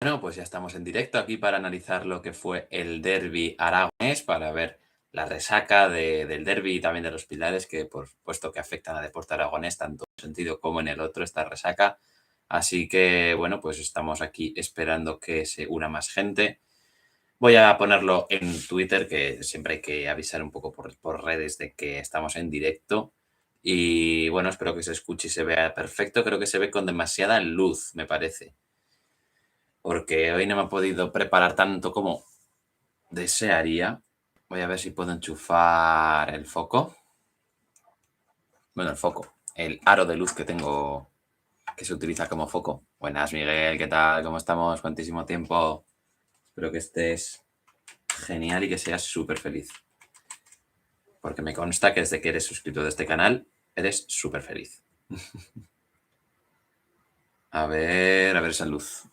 Bueno, pues ya estamos en directo aquí para analizar lo que fue el derbi aragonés, para ver la resaca del derbi y también de los pilares que, por supuesto, que afectan al deporte aragonés, tanto en un sentido como en el otro, esta resaca. Así que, bueno, pues estamos aquí esperando que se una más gente. Voy a ponerlo en Twitter, que siempre hay que avisar un poco por redes de que estamos en directo. Y bueno, espero que se escuche y se vea perfecto. Creo que se ve con demasiada luz, me parece, porque hoy no me he podido preparar tanto como desearía. Voy a ver si puedo enchufar el foco. Bueno, el foco, el aro de luz que tengo, que se utiliza como foco. Buenas, Miguel, ¿qué tal? ¿Cómo estamos? ¿Cuantísimo tiempo? Espero que estés genial y que seas súper feliz. Porque me consta que desde que eres suscriptor de este canal, eres súper feliz. A ver esa luz.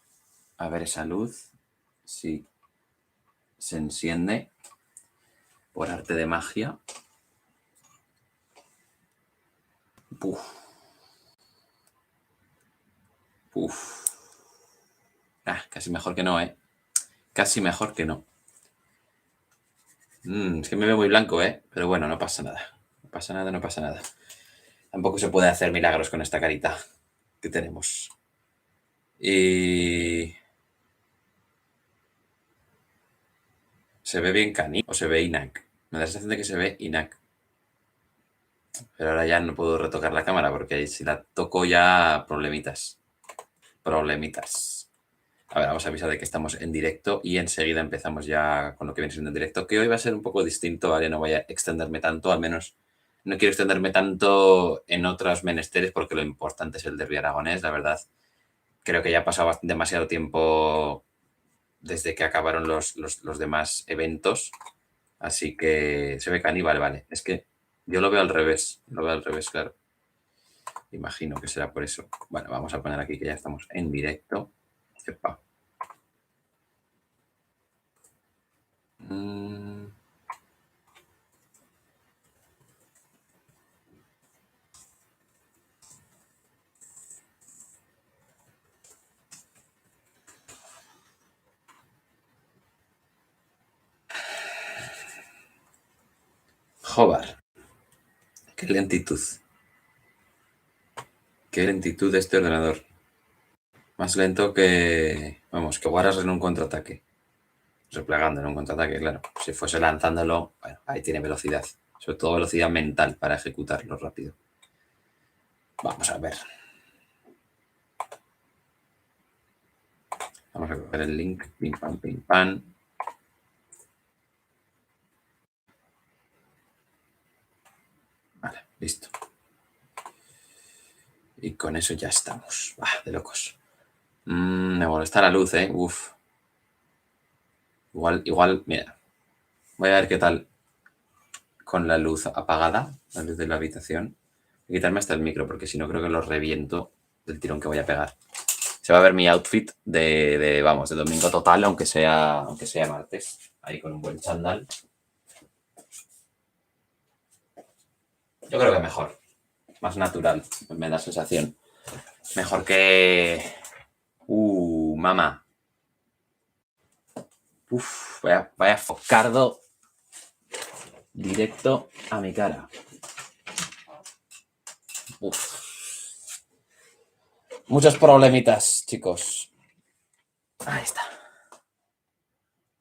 A ver esa luz. Sí. Se enciende por arte de magia. Puf. Uf. Casi mejor que no, ¿eh? Casi mejor que no. Es que me veo muy blanco, ¿eh? Pero bueno, no pasa nada. No pasa nada, no pasa nada. Tampoco se puede hacer milagros con esta carita que tenemos. Y... ¿se ve bien Cani o se ve Inac? Me da la sensación de que se ve Inac. Pero ahora ya no puedo retocar la cámara porque si la toco ya problemitas. Problemitas. A ver, vamos a avisar de que estamos en directo y enseguida empezamos ya con lo que viene siendo en directo, que hoy va a ser un poco distinto, ¿vale? No voy a extenderme tanto, al menos no quiero extenderme tanto en otros menesteres porque lo importante es el derbi aragonés, la verdad. Creo que ya ha pasado demasiado tiempo desde que acabaron los demás eventos, así que se ve caníbal, vale. Es que yo lo veo al revés, claro. Imagino que será por eso. Bueno, vamos a poner aquí que ya estamos en directo. Epa. Jobar. Qué lentitud. Qué lentitud de este ordenador. Más lento que... Vamos, que Guaras en un contraataque. Replegando en un contraataque, claro. Si fuese lanzándolo, bueno, ahí tiene velocidad. Sobre todo velocidad mental para ejecutarlo rápido. Vamos a ver. Vamos a coger el link. Pim, pam, pim, pam. Vale, listo. Y con eso ya estamos. De locos. Me molesta la luz, ¿eh? Uf. Igual, mira. Voy a ver qué tal con la luz apagada, la luz de la habitación. Voy a quitarme hasta el micro porque si no creo que lo reviento del tirón que voy a pegar. Se va a ver mi outfit de domingo total, aunque sea martes. Ahí con un buen chándal. Yo creo que mejor. Más natural, me da sensación. Mejor que... mamá. Uf, vaya focardo directo a mi cara. Uf. Muchos problemitas, chicos. Ahí está.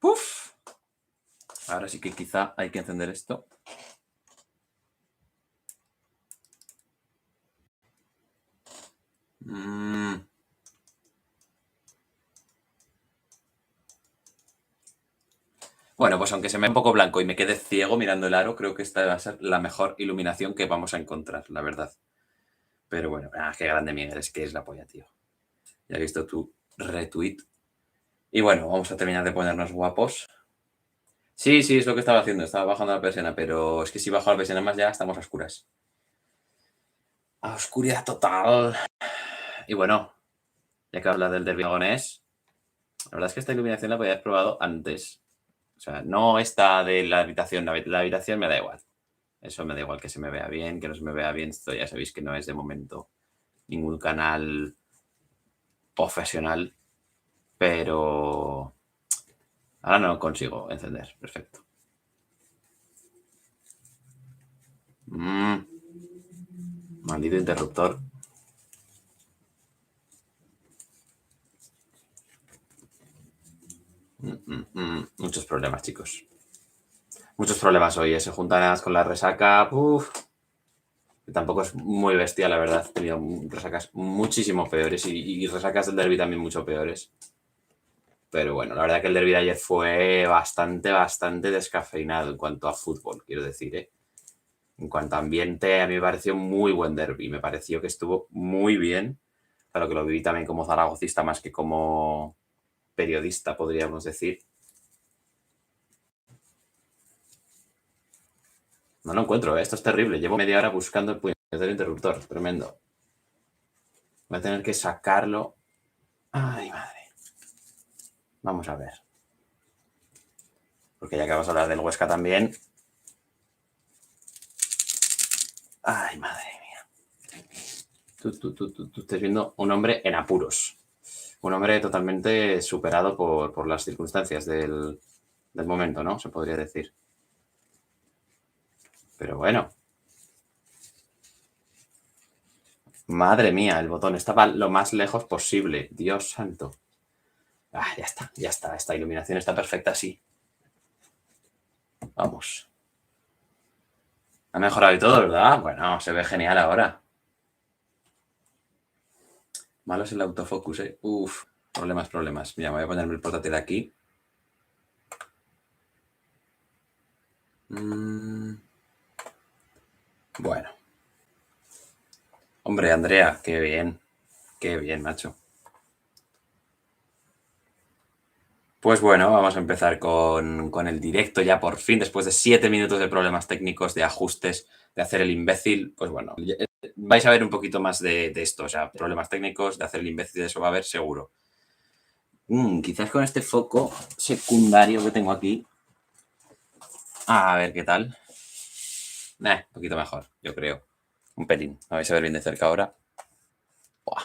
Uf. Ahora sí que quizá hay que encender esto. Bueno, pues aunque se me vea un poco blanco y me quede ciego mirando el aro, creo que esta va a ser la mejor iluminación que vamos a encontrar, la verdad. Pero bueno, qué grande Miguel, es que es la polla, tío. Ya he visto tu retweet. Y bueno, vamos a terminar de ponernos guapos. Sí, es lo que estaba haciendo, estaba bajando la persiana, pero es que si bajo la persiana más ya estamos a oscuras. A oscuridad total. Y bueno, ya que habla del derbi aragonés, la verdad es que esta iluminación la podía haber probado antes. O sea, no esta de la habitación me da igual. Eso me da igual que se me vea bien, que no se me vea bien. Esto ya sabéis que no es de momento ningún canal profesional. pero ahora no consigo encender. Perfecto. Maldito interruptor. Muchos problemas, chicos. Muchos problemas hoy. Se juntan además con la resaca. Tampoco es muy bestia, la verdad. He tenido resacas muchísimo peores y resacas del derbi también mucho peores. Pero bueno, la verdad que el derbi de ayer fue bastante descafeinado en cuanto a fútbol, quiero decir, ¿eh? En cuanto a ambiente, a mí me pareció muy buen derbi. Me pareció que estuvo muy bien. Claro que lo viví también como zaragocista más que como periodista, podríamos decir. No lo encuentro, ¿eh? Esto es terrible. Llevo media hora buscando el puñetero interruptor. Tremendo. Voy a tener que sacarlo. Ay, madre. Vamos a ver. Porque ya que vamos a hablar del Huesca también. Ay, madre mía. Tú estás viendo un hombre en apuros. Un hombre totalmente superado por las circunstancias del momento, ¿no? Se podría decir. Pero bueno. Madre mía, el botón estaba lo más lejos posible. Dios santo. Ya está. Esta iluminación está perfecta así. Vamos. Ha mejorado y todo, ¿verdad? Bueno, se ve genial ahora. Malo es el autofocus, ¿eh? Problemas. Mira, voy a ponerme el portátil aquí. Bueno. Hombre, Andrea, qué bien. Qué bien, macho. Pues bueno, vamos a empezar con el directo ya por fin, después de 7 minutos de problemas técnicos, de ajustes, de hacer el imbécil. Pues bueno, vais a ver un poquito más de esto, o sea, problemas técnicos, de hacer el imbécil, de eso va a haber seguro. Quizás con este foco secundario que tengo aquí. A ver qué tal. Un poquito mejor, yo creo. Un pelín. Lo vais a ver bien de cerca ahora. Buah.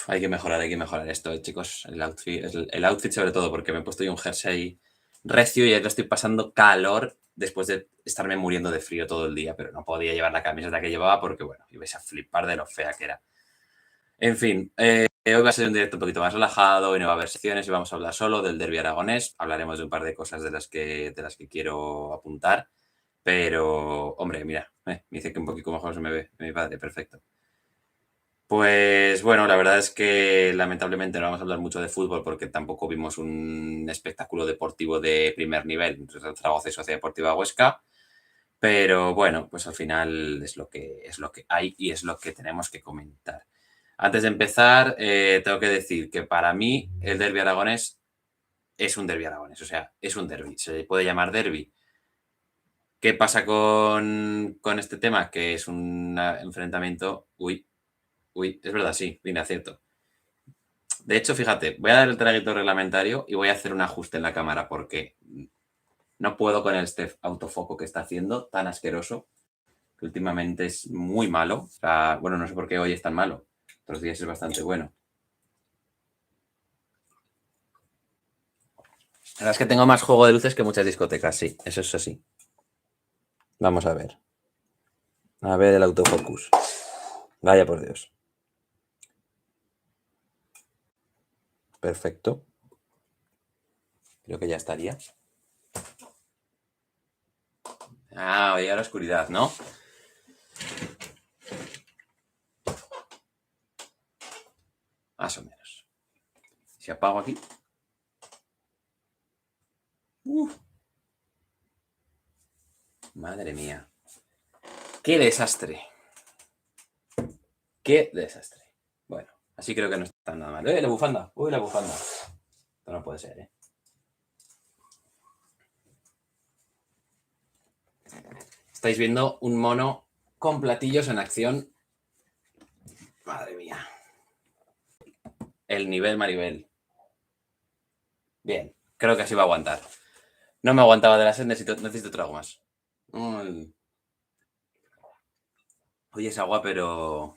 Hay que mejorar esto, chicos. El outfit sobre todo, porque me he puesto yo un jersey recio y ya lo estoy pasando calor después de estarme muriendo de frío todo el día, pero no podía llevar la camiseta que llevaba porque, bueno, ibais a flipar de lo fea que era. En fin, hoy va a ser un directo un poquito más relajado y no va a haber secciones y vamos a hablar solo del derbi aragonés. Hablaremos de un par de cosas de las que quiero apuntar, pero, hombre, mira, me dice que un poquito mejor se me ve mi padre, perfecto. Pues bueno, la verdad es que lamentablemente no vamos a hablar mucho de fútbol porque tampoco vimos un espectáculo deportivo de primer nivel entre Zaragoza y Sociedad Deportiva Huesca, pero bueno, pues al final es lo que hay y es lo que tenemos que comentar. Antes de empezar, tengo que decir que para mí el derbi aragonés es un derbi aragonés, o sea, es un derbi, se puede llamar derbi. ¿Qué pasa con este tema? Que es un enfrentamiento... Uy, es verdad, sí, viene acierto. De hecho, fíjate, voy a dar el traguito reglamentario y voy a hacer un ajuste en la cámara porque no puedo con este autofoco que está haciendo, tan asqueroso, que últimamente es muy malo. O sea, bueno, no sé por qué hoy es tan malo. Otros días es bastante bueno. La verdad es que tengo más juego de luces que muchas discotecas, sí, eso es así. Vamos a ver. A ver el autofocus. Vaya por Dios. Perfecto. Creo que ya estaría. Oye, a la oscuridad, ¿no? Más o menos. Si apago aquí. Madre mía. ¡Qué desastre! ¡Qué desastre! Bueno, así creo que no está nada mal. La bufanda! ¡Uy, la bufanda! Esto no puede ser, ¿eh? Estáis viendo un mono con platillos en acción. Madre mía. El nivel Maribel. Bien, creo que así va a aguantar. No me aguantaba de la sed, necesito trago más. Oye, es agua, pero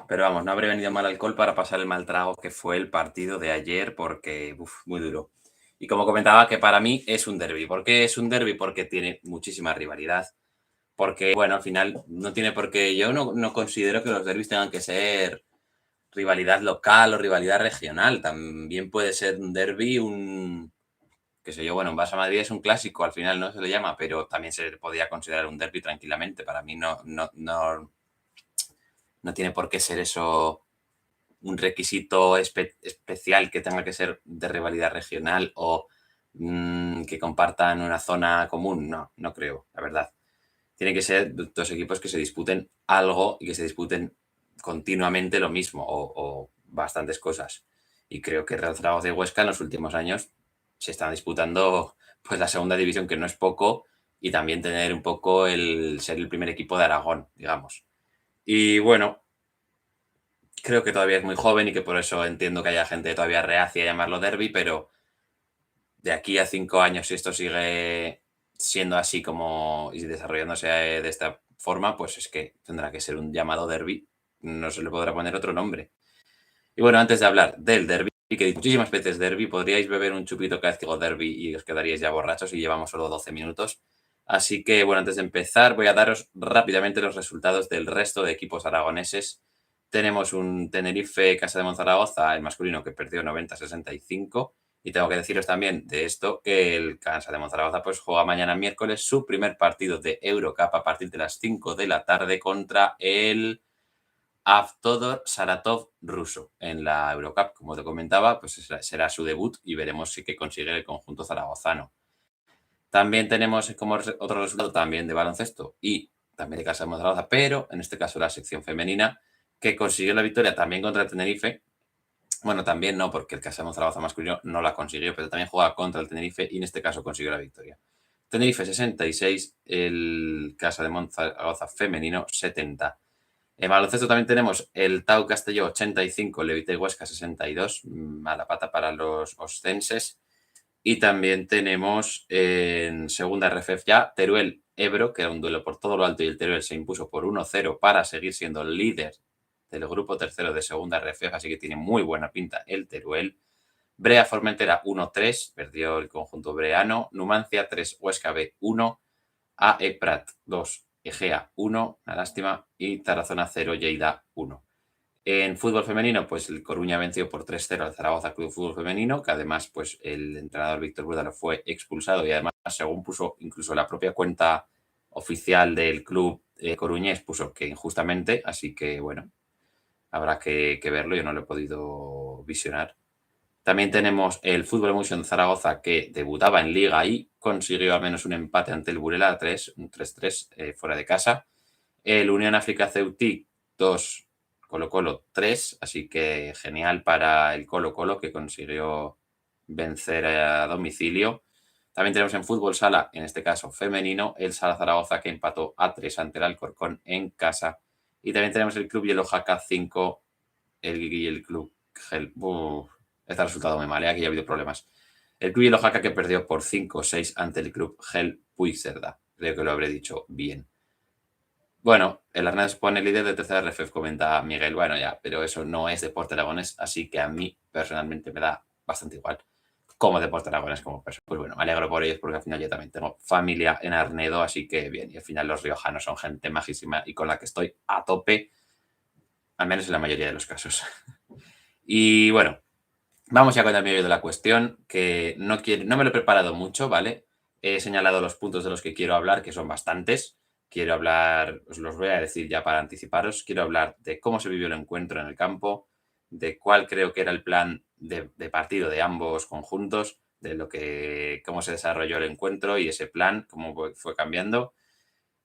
Pero vamos, no habré venido mal alcohol para pasar el mal trago que fue el partido de ayer, porque, muy duro. Y como comentaba, que para mí es un derbi. ¿Por qué es un derbi? Porque tiene muchísima rivalidad. Porque, bueno, al final no tiene por qué. Yo no considero que los derbis tengan que ser rivalidad local o rivalidad regional. También puede ser un derbi, qué sé yo, bueno, en Barça Madrid es un clásico, al final no se le llama, pero también se podría considerar un derbi tranquilamente. Para mí no tiene por qué ser eso un requisito especial que tenga que ser de rivalidad regional o que compartan una zona común. No creo, la verdad. Tiene que ser dos equipos que se disputen algo y que se disputen continuamente lo mismo o bastantes cosas. Y creo que Real Zaragoza y Huesca en los últimos años se están disputando pues la segunda división, que no es poco, y también tener un poco el ser el primer equipo de Aragón, digamos. Y bueno, creo que todavía es muy joven y que por eso entiendo que haya gente todavía reacia a llamarlo derby, pero de aquí a 5 años, si esto sigue siendo así como y desarrollándose de esta forma, pues es que tendrá que ser un llamado derby. No se le podrá poner otro nombre. Y bueno, antes de hablar del derby, que hay muchísimas veces derby, podríais beber un chupito cada vez que digo derby y os quedaríais ya borrachos y llevamos solo 12 minutos. Así que, bueno, antes de empezar, voy a daros rápidamente los resultados del resto de equipos aragoneses. Tenemos un Tenerife Casa de Monzaragoza, el masculino, que perdió 90-65. Y tengo que deciros también de esto que el Casa de Monzaragoza pues, juega mañana miércoles su primer partido de Eurocup a partir de las 5 de la tarde contra el Avtodor Saratov ruso en la Eurocup. Como te comentaba, pues será su debut y veremos si que consigue el conjunto zaragozano. También tenemos como otro resultado también de baloncesto y también de Casa de Zaragoza, pero en este caso la sección femenina, que consiguió la victoria también contra el Tenerife. Bueno, también no, porque el Casa de Zaragoza masculino no la consiguió, pero también juega contra el Tenerife y en este caso consiguió la victoria. Tenerife 66, el Casa de Monzaragoza femenino 70. En baloncesto también tenemos el Tau Castelló 85, Levite Huesca 62, mala pata para los oscenses. Y también tenemos en segunda RFF ya Teruel Ebro, que era un duelo por todo lo alto y el Teruel se impuso por 1-0 para seguir siendo el líder del grupo tercero de segunda RFF, así que tiene muy buena pinta el Teruel. Brea Formentera 1-3, perdió el conjunto breano. Numancia 3, Huesca B 1, AE Prat 2, Egea 1, una lástima, y Tarazona 0, Lleida 1. En fútbol femenino, pues el Coruña venció por 3-0 al Zaragoza Club de Fútbol Femenino, que además pues el entrenador Víctor Burdalo fue expulsado y además, según puso incluso la propia cuenta oficial del club coruñés, puso que injustamente, así que bueno, habrá que verlo, yo no lo he podido visionar. También tenemos el Fútbol Emotion Zaragoza, que debutaba en Liga y consiguió al menos un empate ante el Burela 3, un 3-3 fuera de casa. El Unión África Ceutic 2, Colo-Colo 3, así que genial para el Colo-Colo, que consiguió vencer a domicilio. También tenemos en fútbol sala, en este caso femenino, el Sala Zaragoza, que empató a 3 ante el Alcorcón en casa. Y también tenemos el Club Hielo Jaca 5, el Club Gel. Este resultado me malea, aquí ya ha habido problemas. El Club Hielo Jaca, que perdió por 5-6 ante el Club Gel Puigcerdá. Creo que lo habré dicho bien. Bueno, el Arnés pone líder de tercera RFF, comenta Miguel. Bueno, ya, pero eso no es deporte aragonés, así que a mí personalmente me da bastante igual como deporte aragonés como persona. Pues bueno, me alegro por ellos porque al final yo también tengo familia en Arnedo, así que bien. Y al final los riojanos son gente majísima y con la que estoy a tope, al menos en la mayoría de los casos. Y bueno, vamos ya con el medio de la cuestión, que no me lo he preparado mucho, ¿vale? He señalado los puntos de los que quiero hablar, que son bastantes. Quiero hablar, os los voy a decir ya para anticiparos, quiero hablar de cómo se vivió el encuentro en el campo, de cuál creo que era el plan de partido de ambos conjuntos, cómo se desarrolló el encuentro y ese plan, cómo fue cambiando,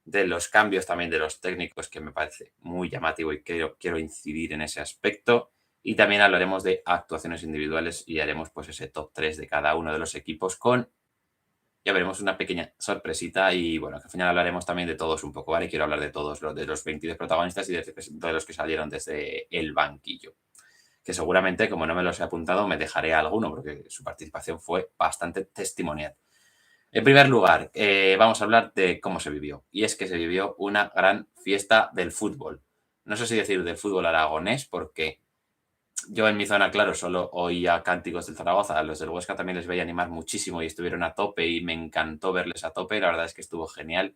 de los cambios también de los técnicos, que me parece muy llamativo y quiero incidir en ese aspecto. Y también hablaremos de actuaciones individuales y haremos pues ese top 3 de cada uno de los equipos con, ya veremos, una pequeña sorpresita y bueno, que al final hablaremos también de todos un poco, ¿vale? Quiero hablar de todos, de los 22 protagonistas y de los que salieron desde el banquillo. Que seguramente, como no me los he apuntado, me dejaré alguno porque su participación fue bastante testimonial. En primer lugar, vamos a hablar de cómo se vivió. Y es que se vivió una gran fiesta del fútbol. no sé si decir del fútbol aragonés, porque yo en mi zona, claro, solo oía cánticos del Zaragoza. A los del Huesca también les veía animar muchísimo y estuvieron a tope y me encantó verles a tope. La verdad es que estuvo genial.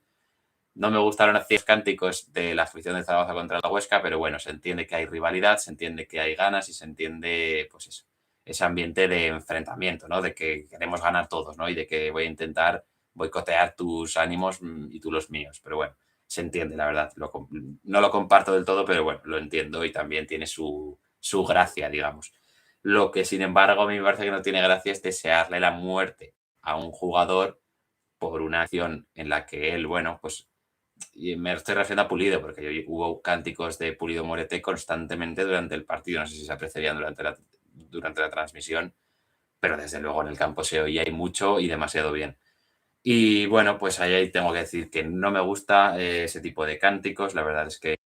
No me gustaron los cánticos de la afición del Zaragoza contra la Huesca, pero bueno, se entiende que hay rivalidad, se entiende que hay ganas y se entiende, pues eso, ese ambiente de enfrentamiento, ¿no? De que queremos ganar todos, ¿no? Y de que voy a intentar boicotear tus ánimos y tú los míos. Pero bueno, se entiende, la verdad. No lo comparto del todo, pero bueno, lo entiendo y también tiene su gracia, digamos. Lo que, sin embargo, a mí me parece que no tiene gracia es desearle la muerte a un jugador por una acción en la que él, bueno, pues y me estoy refiriendo a Pulido, porque hubo cánticos de Pulido Morete constantemente durante el partido. No sé si se apreciarían durante la transmisión, pero desde luego en el campo se oía y mucho y demasiado bien. Y bueno, pues ahí tengo que decir que no me gusta ese tipo de cánticos. La verdad es que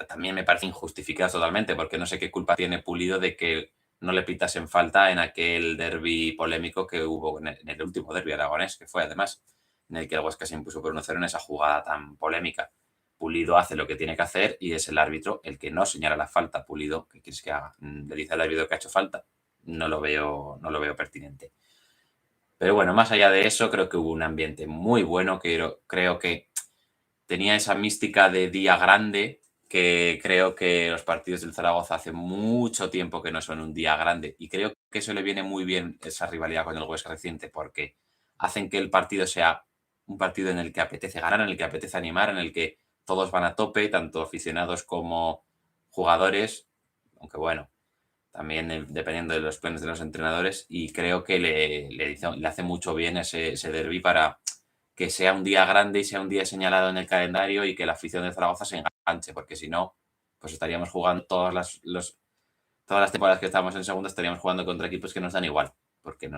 también me parece injustificado totalmente, porque no sé qué culpa tiene Pulido de que no le pitasen falta en aquel derbi polémico que hubo en el último derbi aragonés, que fue además en el que el Huesca se impuso por 1-0 en esa jugada tan polémica. Pulido hace lo que tiene que hacer y es el árbitro el que no señala la falta. Pulido, ¿qué quieres que haga? Le dice al árbitro que ha hecho falta. No lo veo pertinente. Pero bueno, más allá de eso, creo que hubo un ambiente muy bueno, que creo que tenía esa mística de día grande, que creo que los partidos del Zaragoza hace mucho tiempo que no son un día grande. Y creo que eso le viene muy bien, esa rivalidad con el Huesca reciente, porque hacen que el partido sea un partido en el que apetece ganar, en el que apetece animar, en el que todos van a tope, tanto aficionados como jugadores, aunque bueno, también dependiendo de los planes de los entrenadores, y creo que le hace mucho bien ese derbi para que sea un día grande y sea un día señalado en el calendario y que la afición de Zaragoza se enganche, porque si no, pues estaríamos jugando todas las temporadas que estamos en segunda, estaríamos jugando contra equipos que nos dan igual, porque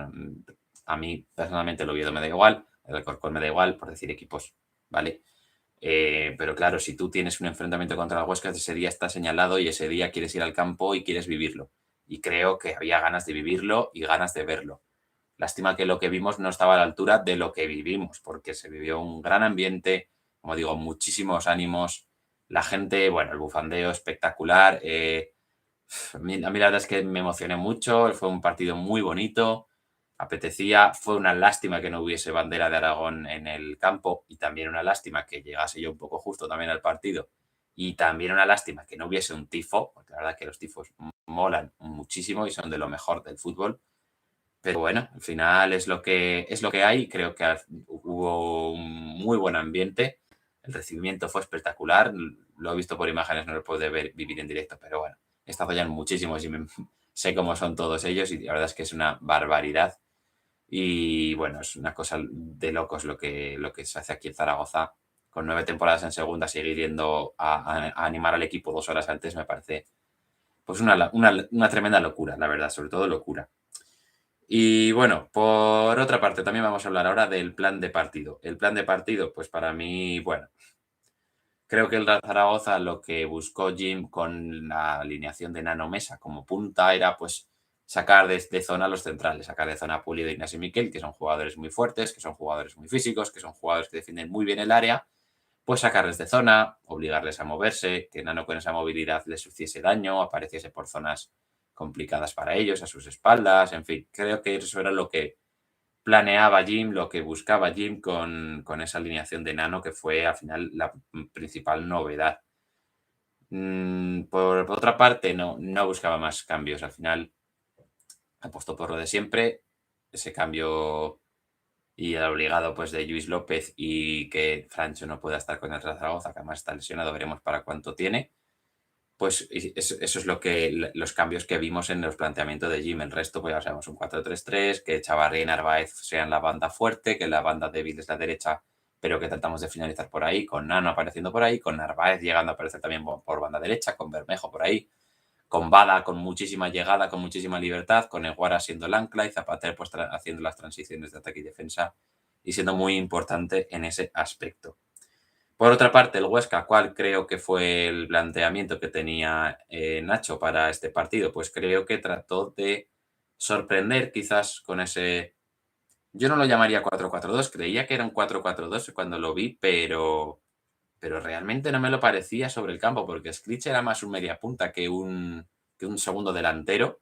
a mí personalmente el Oviedo me da igual, el Alcorcón me da igual, por decir equipos, ¿vale? Pero claro, si tú tienes un enfrentamiento contra la Huesca, ese día está señalado y ese día quieres ir al campo y quieres vivirlo. Y creo que había ganas de vivirlo y ganas de verlo. Lástima que lo que vimos no estaba a la altura de lo que vivimos, porque se vivió un gran ambiente, como digo, muchísimos ánimos. La gente, bueno, el bufandeo espectacular. A mí la verdad es que me emocioné mucho, fue un partido muy bonito, apetecía, fue una lástima que no hubiese bandera de Aragón en el campo y también una lástima que llegase yo un poco justo también al partido y también una lástima que no hubiese un tifo, porque la verdad que los tifos molan muchísimo y son de lo mejor del fútbol. Pero bueno, al final es lo que hay. Creo que hubo un muy buen ambiente. El recibimiento fue espectacular. Lo he visto por imágenes, no lo puedo vivir en directo, pero bueno, he estado ya en muchísimos y sé cómo son todos ellos y la verdad es que es una barbaridad. Y bueno, es una cosa de locos lo que se hace aquí en Zaragoza. Con 9 temporadas en segunda, seguir yendo a animar al equipo 2 horas antes me parece pues una tremenda locura, la verdad, sobre todo locura. Y bueno, por otra parte, también vamos a hablar ahora del plan de partido. El plan de partido, pues para mí, bueno, creo que el Real Zaragoza lo que buscó Jim con la alineación de Nano Mesa como punta era pues sacar de zona a los centrales, sacar de zona a Pulido y Ignacio Miquel, que son jugadores muy fuertes, que son jugadores muy físicos, que son jugadores que defienden muy bien el área, pues sacarles de zona, obligarles a moverse, que Nano con esa movilidad les hiciese daño, apareciese por zonas complicadas para ellos, a sus espaldas, en fin, creo que eso era lo que planeaba Jim, lo que buscaba Jim con esa alineación de Nano, que fue al final la principal novedad. Por otra parte, no buscaba más cambios, al final apostó por lo de siempre, ese cambio y el obligado pues de Luis López y que Francho no pueda estar con el Real Zaragoza, que además está lesionado, veremos para cuánto tiene. Pues eso es los cambios que vimos en los planteamientos de Jim. El resto, pues ya sabemos, un 4-3-3, que Chavarri y Narváez sean la banda fuerte, que la banda débil es la derecha, pero que tratamos de finalizar por ahí, con Nano apareciendo por ahí, con Narváez llegando a aparecer también por banda derecha, con Bermejo por ahí, con Bada con muchísima llegada, con muchísima libertad, con Eguara siendo el ancla y Zapater pues haciendo las transiciones de ataque y defensa y siendo muy importante en ese aspecto. Por otra parte, el Huesca, ¿cuál creo que fue el planteamiento que tenía Nacho para este partido? Pues creo que trató de sorprender quizás con ese... Yo no lo llamaría 4-4-2, creía que era un 4-4-2 cuando lo vi, pero pero realmente no me lo parecía sobre el campo, porque Skrich era más un media punta que un segundo delantero.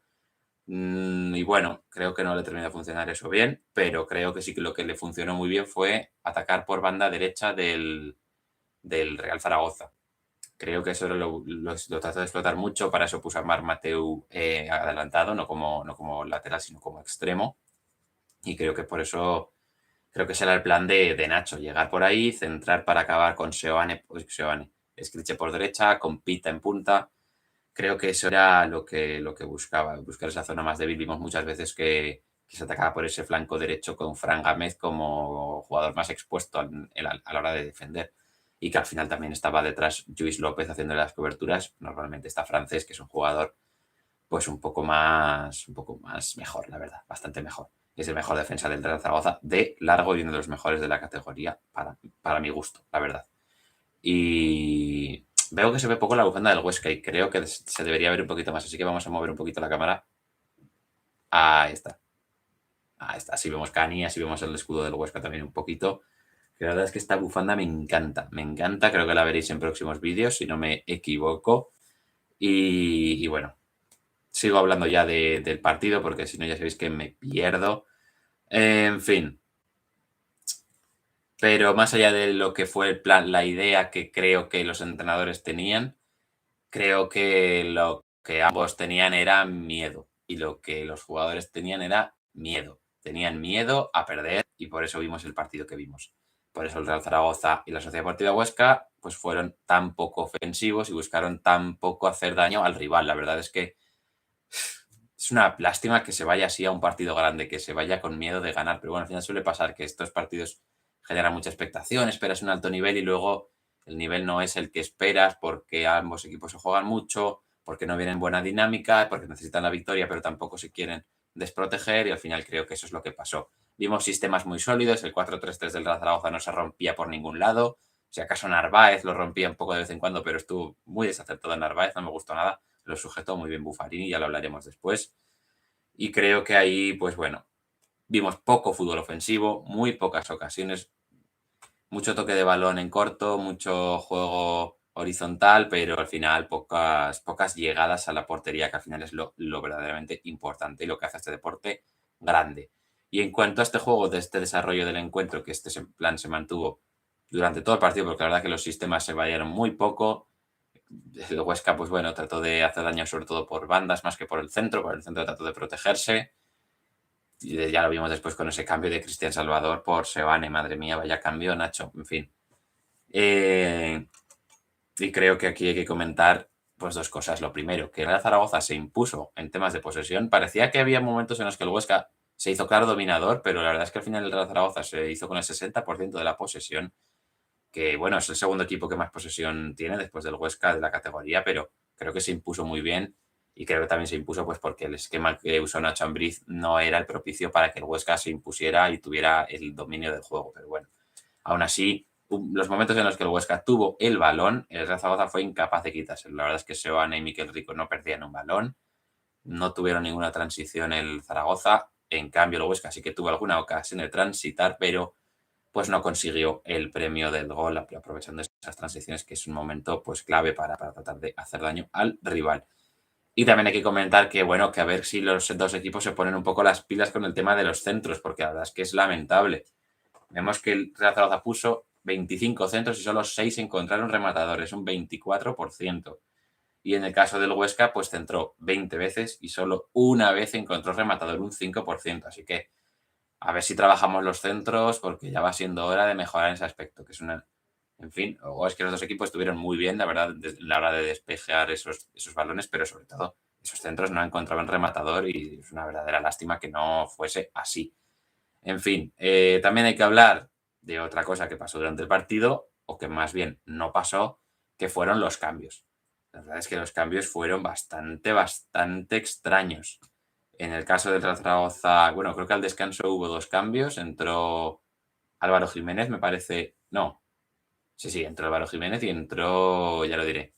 Y bueno, creo que no le terminó de funcionar eso bien, pero creo que sí que lo que le funcionó muy bien fue atacar por banda derecha del Real Zaragoza. Creo que eso lo trató de explotar mucho, para eso puso a Marc Mateu adelantado, no como lateral, sino como extremo. Y creo que por eso, creo que ese era el plan de Nacho, llegar por ahí, centrar para acabar con Seoane, Skriche por derecha, con Pita en punta. Creo que eso era lo que buscaba, buscar esa zona más débil. Vimos muchas veces que se atacaba por ese flanco derecho con Fran Gámez como jugador más expuesto a la hora de defender, y que al final también estaba detrás Lluís López haciendo las coberturas. Normalmente está Francés, que es un jugador pues un poco más mejor, la verdad, bastante mejor. Es el mejor defensa del Real Zaragoza de largo y uno de los mejores de la categoría para mi gusto, la verdad. Y veo que se ve poco la bufanda del Huesca y creo que se debería ver un poquito más, así que vamos a mover un poquito la cámara. Ahí está. Ahí está. Así vemos Cani, así vemos el escudo del Huesca también un poquito. La verdad es que esta bufanda me encanta, me encanta. Creo que la veréis en próximos vídeos, si no me equivoco. Y bueno, sigo hablando ya del partido, porque si no ya sabéis que me pierdo. En fin, pero más allá de lo que fue el plan, la idea que creo que los entrenadores tenían, creo que lo que ambos tenían era miedo, y lo que los jugadores tenían era miedo. Tenían miedo a perder, y por eso vimos el partido que vimos. Por eso el Real Zaragoza y la Sociedad Deportiva Huesca pues fueron tan poco ofensivos y buscaron tan poco hacer daño al rival. La verdad es que es una lástima que se vaya así a un partido grande, que se vaya con miedo de ganar. Pero bueno, al final suele pasar que estos partidos generan mucha expectación, esperas un alto nivel y luego el nivel no es el que esperas, porque ambos equipos se juegan mucho, porque no vienen buena dinámica, porque necesitan la victoria, pero tampoco se quieren desproteger, y al final creo que eso es lo que pasó. Vimos sistemas muy sólidos, el 4-3-3 del Real Zaragoza no se rompía por ningún lado. Si acaso Narváez lo rompía un poco de vez en cuando, pero estuvo muy desacertado Narváez, no me gustó nada. Lo sujetó muy bien Buffarini, ya lo hablaremos después. Y creo que ahí, pues bueno, vimos poco fútbol ofensivo, muy pocas ocasiones, mucho toque de balón en corto, mucho juego horizontal, pero al final pocas llegadas a la portería, que al final es lo verdaderamente importante y lo que hace a este deporte grande. Y en cuanto a este juego, de este desarrollo del encuentro, que este plan se mantuvo durante todo el partido, porque la verdad que los sistemas se variaron muy poco. El Huesca, pues bueno, trató de hacer daño sobre todo por bandas más que por el centro. Por el centro trató de protegerse. Y ya lo vimos después con ese cambio de Cristian Salvador por Seoane. Madre mía, vaya cambio, Nacho. En fin. Y creo que aquí hay que comentar pues dos cosas. Lo primero, que el Real Zaragoza se impuso en temas de posesión. Parecía que había momentos en los que el Huesca se hizo claro dominador, pero la verdad es que al final el Real Zaragoza se hizo con el 60% de la posesión, que bueno, es el segundo equipo que más posesión tiene después del Huesca de la categoría, pero creo que se impuso muy bien, y creo que también se impuso pues porque el esquema que usó Nacho Ambriz no era el propicio para que el Huesca se impusiera y tuviera el dominio del juego. Pero bueno, aún así, los momentos en los que el Huesca tuvo el balón, el Real Zaragoza fue incapaz de quitárselo. La verdad es que Seoane y Miquel Rico no perdían un balón, no tuvieron ninguna transición el Zaragoza. En cambio, el Huesca sí que tuvo alguna ocasión de transitar, pero pues no consiguió el premio del gol, aprovechando esas transiciones, que es un momento pues clave para tratar de hacer daño al rival. Y también hay que comentar que, bueno, que a ver si los dos equipos se ponen un poco las pilas con el tema de los centros, porque la verdad es que es lamentable. Vemos que el Real Zaragoza puso 25 centros y solo 6 encontraron rematadores, un 24%. Y en el caso del Huesca, pues centró 20 veces y solo una vez encontró rematador, un 5%. Así que a ver si trabajamos los centros, porque ya va siendo hora de mejorar en ese aspecto, que es una... En fin, o es que los dos equipos estuvieron muy bien, la verdad, a la hora de despejar esos balones, pero sobre todo esos centros no encontraban rematador, y es una verdadera lástima que no fuese así. En fin, también hay que hablar de otra cosa que pasó durante el partido, o que más bien no pasó, que fueron los cambios. La verdad es que los cambios fueron bastante extraños. En el caso del Real Zaragoza, bueno, creo que al descanso hubo dos cambios. Entró Álvaro Jiménez, me parece. No, sí, entró Álvaro Jiménez y entró, ya lo diré.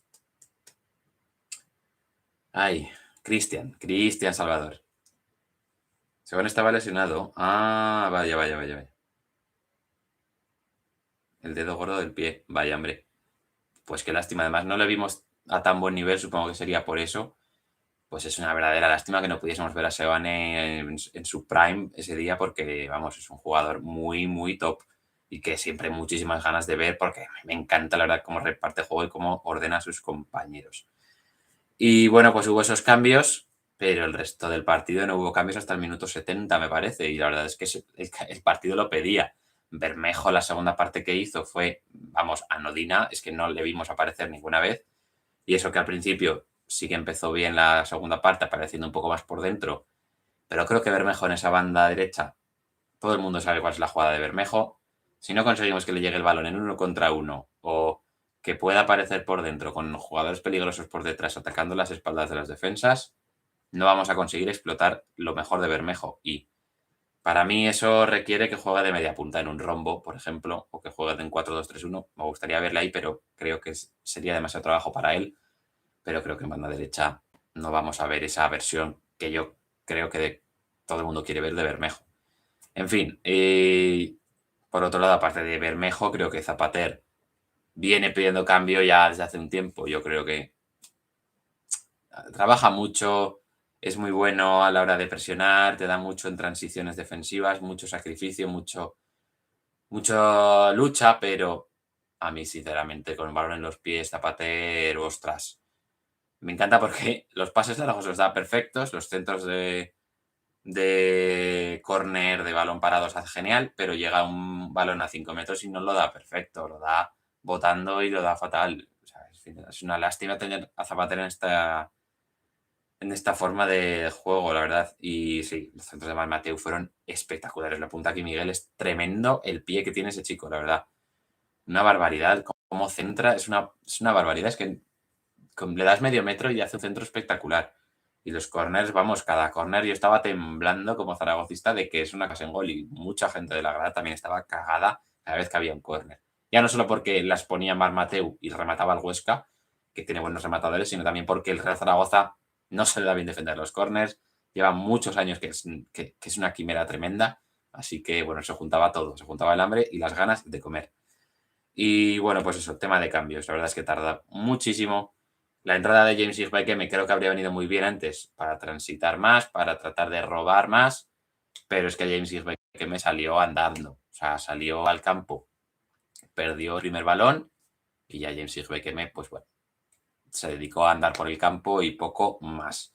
Ay, Cristian Salvador. Según estaba lesionado. Ah, vaya. El dedo gordo del pie. Vaya, hombre. pues qué lástima. Además, no le vimos a tan buen nivel, supongo que sería por eso. Pues es una verdadera lástima que no pudiésemos ver a Sebane en su prime ese día porque, vamos, es un jugador muy, muy top y que siempre hay muchísimas ganas de ver porque me encanta, la verdad, cómo reparte juego y cómo ordena a sus compañeros. Y bueno, pues hubo esos cambios, pero el resto del partido no hubo cambios hasta el minuto 70, me parece, y la verdad es que el partido lo pedía. Bermejo, la segunda parte que hizo fue, vamos, anodina, es que no le vimos aparecer ninguna vez. Y eso que al principio sí que empezó bien la segunda parte, apareciendo un poco más por dentro, pero creo que Bermejo en esa banda derecha, todo el mundo sabe cuál es la jugada de Bermejo. Si no conseguimos que le llegue el balón en 1 contra 1 o que pueda aparecer por dentro con jugadores peligrosos por detrás atacando las espaldas de las defensas, no vamos a conseguir explotar lo mejor de Bermejo. Y para mí eso requiere que juegue de media punta en un rombo, por ejemplo, o que juegue de un 4-2-3-1. Me gustaría verle ahí, pero creo que sería demasiado trabajo para él. Pero creo que en banda derecha no vamos a ver esa versión que yo creo que todo el mundo quiere ver de Bermejo. En fin, por otro lado, aparte de Bermejo, creo que Zapater viene pidiendo cambio ya desde hace un tiempo. Yo creo que trabaja mucho, es muy bueno a la hora de presionar, te da mucho en transiciones defensivas, mucho sacrificio, mucha lucha, pero a mí, sinceramente, con el balón en los pies, Zapater, ostras. Me encanta porque los pases largos los da perfectos, los centros de córner, de balón parado hace genial, pero llega un balón a 5 metros y no lo da perfecto, lo da botando y lo da fatal. O sea, es una lástima tener a Zapatero en esta forma de juego, la verdad. Y sí, los centros de Mar Mateu fueron espectaculares. La punta aquí, Miguel, es tremendo el pie que tiene ese chico, la verdad. Una barbaridad. Cómo centra, es una barbaridad. Es que le das medio metro y hace un centro espectacular. Y los corners, vamos, cada corner yo estaba temblando como zaragocista de que es una casa en gol y mucha gente de la grada también estaba cagada cada vez que había un corner. Ya no solo porque las ponía Mar Mateu y remataba el Huesca, que tiene buenos rematadores, sino también porque el Real Zaragoza no se le da bien defender los corners. Lleva muchos años que es una quimera tremenda. Así que, bueno, se juntaba todo. Se juntaba el hambre y las ganas de comer. Y bueno, pues eso, tema de cambios. La verdad es que tarda muchísimo. La entrada de James Hirschbeke me creo que habría venido muy bien antes para transitar más, para tratar de robar más, pero es que James Hirschbeke me salió andando. O sea, salió al campo, perdió el primer balón y ya James Hirschbeke pues bueno, se dedicó a andar por el campo y poco más.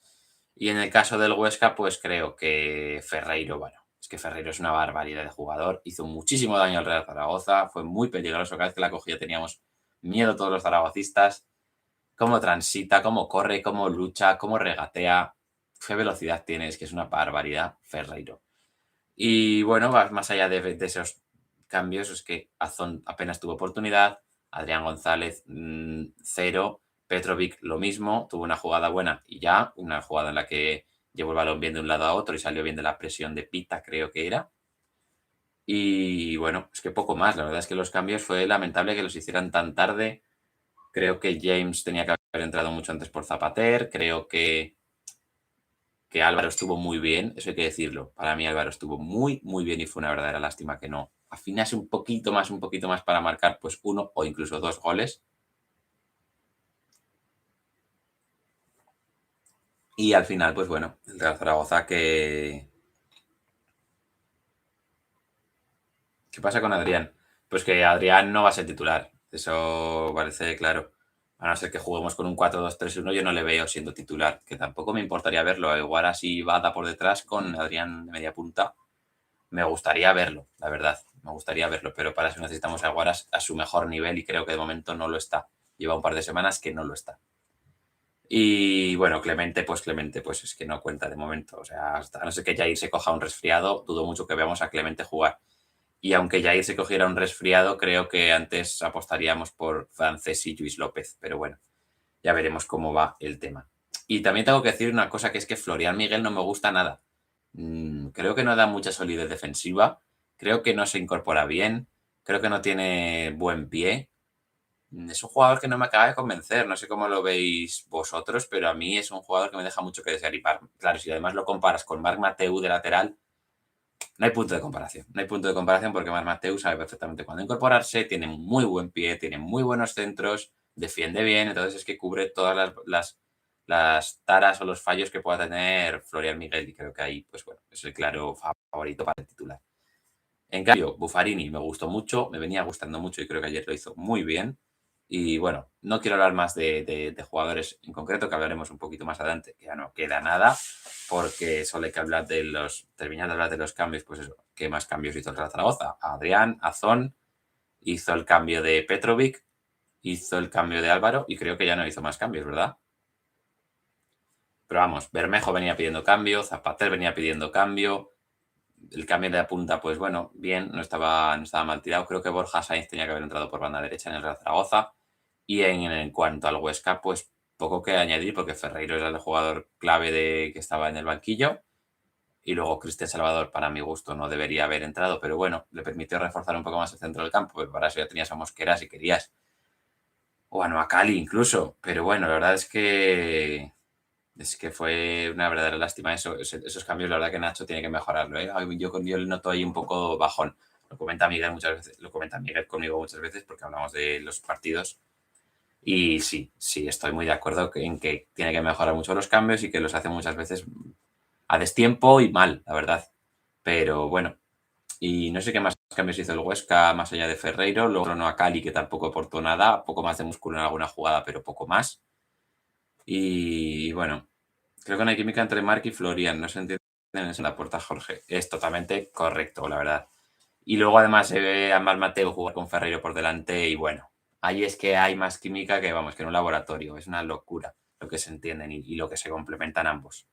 Y en el caso del Huesca, pues creo que Ferreiro, bueno, es que Ferreiro es una barbaridad de jugador, hizo muchísimo daño al Real Zaragoza, fue muy peligroso, cada vez que la cogía teníamos miedo todos los zaragocistas, cómo transita, cómo corre, cómo lucha, cómo regatea, qué velocidad tiene, es que es una barbaridad Ferreiro. Y bueno, más allá de esos cambios, es que Azón apenas tuvo oportunidad, Adrián González cero, Petrovic lo mismo, tuvo una jugada buena y ya, una jugada en la que llevó el balón bien de un lado a otro y salió bien de la presión de Pita, creo que era. Y bueno, es que poco más, la verdad es que los cambios fue lamentable que los hicieran tan tarde. Creo que James tenía que haber entrado mucho antes por Zapater, creo que Álvaro estuvo muy bien, eso hay que decirlo. Para mí Álvaro estuvo muy, muy bien y fue una verdadera lástima que no afinase un poquito más para marcar pues 1 o incluso 2 goles. Y al final, pues bueno, el Real Zaragoza ¿Qué pasa con Adrián? Pues que Adrián no va a ser titular, eso parece claro. A no ser que juguemos con un 4-2-3-1, yo no le veo siendo titular, que tampoco me importaría verlo. Igual así Bada por detrás con Adrián de media punta. Me gustaría verlo, la verdad, me gustaría verlo, pero para eso necesitamos a Guaras a su mejor nivel y creo que de momento no lo está. Lleva un par de semanas que no lo está. Y bueno, Clemente, pues es que no cuenta de momento. O sea, hasta a no ser que Jair se coja un resfriado, dudo mucho que veamos a Clemente jugar. Y aunque Jair se cogiera un resfriado, creo que antes apostaríamos por Francés y Luis López. Pero bueno, ya veremos cómo va el tema. Y también tengo que decir una cosa, que es que Florian Miguel no me gusta nada. Creo que no da mucha solidez defensiva, creo que no se incorpora bien, creo que no tiene buen pie. Es un jugador que no me acaba de convencer, no sé cómo lo veis vosotros, pero a mí es un jugador que me deja mucho que desear. Y claro, si además lo comparas con Marc Mateu de lateral, no hay punto de comparación. No hay punto de comparación porque Marc Mateu sabe perfectamente cuándo incorporarse, tiene muy buen pie, tiene muy buenos centros, defiende bien, entonces es que cubre todas las taras o los fallos que pueda tener Florian Miguel y creo que ahí, pues bueno, es el claro favorito para el titular. En cambio, Buffarini me gustó mucho, me venía gustando mucho y creo que ayer lo hizo muy bien. Y bueno, no quiero hablar más de jugadores en concreto, que hablaremos un poquito más adelante, que ya no queda nada, porque solo hay que hablar terminar de hablar de los cambios, pues eso, ¿qué más cambios hizo el Real Zaragoza? Adrián, Azón, hizo el cambio de Petrovic, hizo el cambio de Álvaro y creo que ya no hizo más cambios, ¿verdad? Pero vamos, Bermejo venía pidiendo cambio, Zapater venía pidiendo cambio, el cambio de la punta, pues bueno, bien, no estaba mal tirado. Creo que Borja Sainz tenía que haber entrado por banda derecha en el Real Zaragoza. Y en cuanto al Huesca, pues poco que añadir, porque Ferreiro era el jugador clave que estaba en el banquillo. Y luego Cristian Salvador, para mi gusto, no debería haber entrado, pero bueno, le permitió reforzar un poco más el centro del campo, pero para eso ya tenías a Mosquera si querías. O a Noa Cali incluso. Pero bueno, la verdad es que fue una verdadera lástima esos cambios. La verdad que Nacho tiene que mejorarlo. Yo le noto ahí un poco bajón. Lo comenta Miguel muchas veces, lo comenta Miguel conmigo muchas veces porque hablamos de los partidos. Y sí, estoy muy de acuerdo en que tiene que mejorar mucho los cambios y que los hace muchas veces a destiempo y mal, la verdad. Pero bueno, y no sé qué más cambios hizo el Huesca más allá de Ferreiro. Luego no a Cali, que tampoco aportó nada. Poco más de músculo en alguna jugada, pero poco más. Y bueno, creo que no hay química entre Marc y Florian. No se entiende en la puerta Jorge. Es totalmente correcto, la verdad. Y luego además se ve a Mal Mateo jugar con Ferreiro por delante y bueno, ahí es que hay más química que vamos, que en un laboratorio. Es una locura lo que se entienden y lo que se complementan ambos.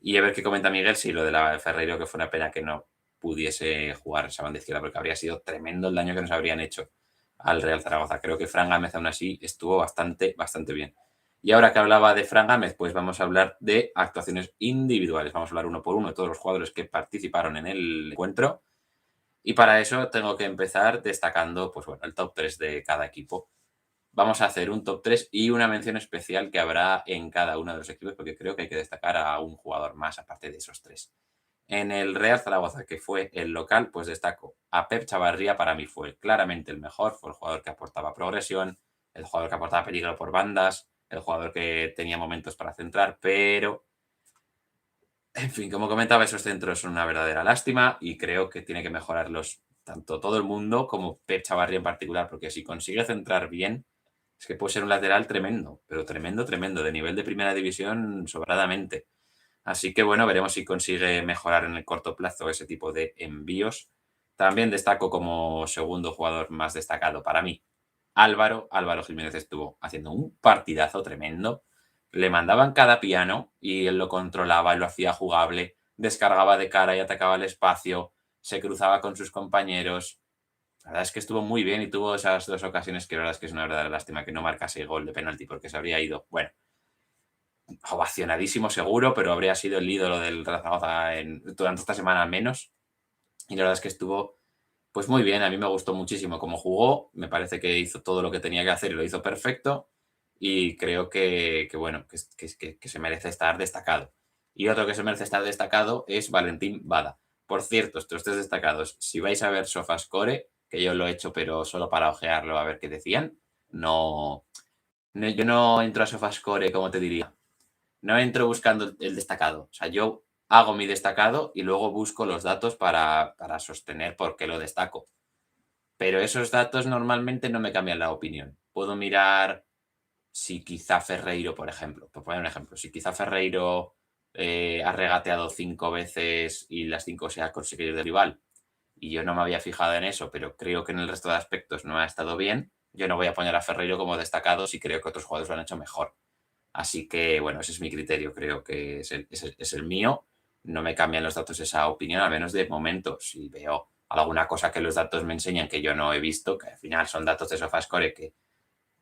Y a ver qué comenta Miguel, sí, lo de la Ferreiro, que fue una pena que no pudiese jugar esa banda izquierda, porque habría sido tremendo el daño que nos habrían hecho al Real Zaragoza. Creo que Fran Gámez aún así estuvo bastante bien. Y ahora que hablaba de Fran Gámez, pues vamos a hablar de actuaciones individuales. Vamos a hablar uno por uno de todos los jugadores que participaron en el encuentro. Y para eso tengo que empezar destacando, pues bueno, el top 3 de cada equipo. Vamos a hacer un top 3 y una mención especial que habrá en cada uno de los equipos, porque creo que hay que destacar a un jugador más aparte de esos tres. En el Real Zaragoza, que fue el local, pues destaco a Pep Chavarría. Para mí fue claramente el mejor, fue el jugador que aportaba progresión, el jugador que aportaba peligro por bandas, el jugador que tenía momentos para centrar, pero en fin, como comentaba, esos centros son una verdadera lástima y creo que tiene que mejorarlos tanto todo el mundo como Pep Chavarría en particular, porque si consigue centrar bien, es que puede ser un lateral tremendo, pero tremendo, de nivel de primera división sobradamente. Así que bueno, veremos si consigue mejorar en el corto plazo ese tipo de envíos. También destaco como segundo jugador más destacado para mí Álvaro Jiménez estuvo haciendo un partidazo tremendo. Le mandaban cada piano y él lo controlaba y lo hacía jugable. Descargaba de cara y atacaba el espacio. Se cruzaba con sus compañeros. La verdad es que estuvo muy bien y tuvo esas dos ocasiones que la verdad es que es una verdadera lástima que no marcase gol de penalti porque se habría ido. Bueno, ovacionadísimo seguro, pero habría sido el ídolo del Real Zaragoza durante esta semana al menos. Y la verdad es que estuvo pues muy bien. A mí me gustó muchísimo cómo jugó. Me parece que hizo todo lo que tenía que hacer y lo hizo perfecto. Y creo bueno, que se merece estar destacado. Y otro que se merece estar destacado es Valentín Bada. Por cierto, estos tres destacados, si vais a ver Sofascore, que yo lo he hecho, pero solo para ojearlo a ver qué decían, yo no entro a Sofascore, como te diría, no entro buscando el destacado. O sea, yo hago mi destacado y luego busco los datos para sostener por qué lo destaco. Pero esos datos normalmente no me cambian la opinión. Puedo mirar si quizá Ferreiro, por ejemplo, por poner un ejemplo, si quizá Ferreiro ha regateado 5 veces y las 5 se ha conseguido de rival y yo no me había fijado en eso, pero creo que en el resto de aspectos no ha estado bien, yo no voy a poner a Ferreiro como destacado si creo que otros jugadores lo han hecho mejor. Así que, bueno, ese es mi criterio, creo que es el mío. No me cambian los datos esa opinión, al menos de momento. Si veo alguna cosa que los datos me enseñan que yo no he visto, que al final son datos de Sofascore que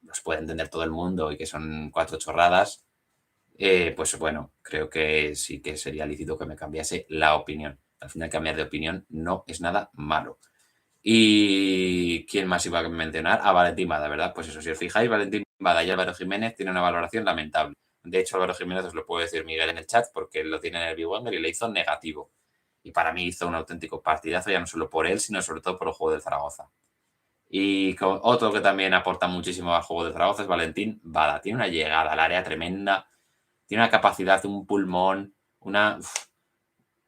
los puede entender todo el mundo y que son 4 chorradas, pues bueno, creo que sí que sería lícito que me cambiase la opinión. Al final cambiar de opinión no es nada malo. ¿Y quién más iba a mencionar? A Valentín Bada, ¿verdad? Pues eso, si os fijáis, Valentín Bada y Álvaro Jiménez tienen una valoración lamentable. De hecho, Álvaro Jiménez os lo puede decir Miguel en el chat porque lo tiene en el Biwanger y le hizo negativo. Y para mí hizo un auténtico partidazo, ya no solo por él, sino sobre todo por el juego del Zaragoza. Y otro que también aporta muchísimo al juego de Zaragoza es Valentín Bada. Tiene una llegada al área tremenda, tiene una capacidad, un pulmón, una...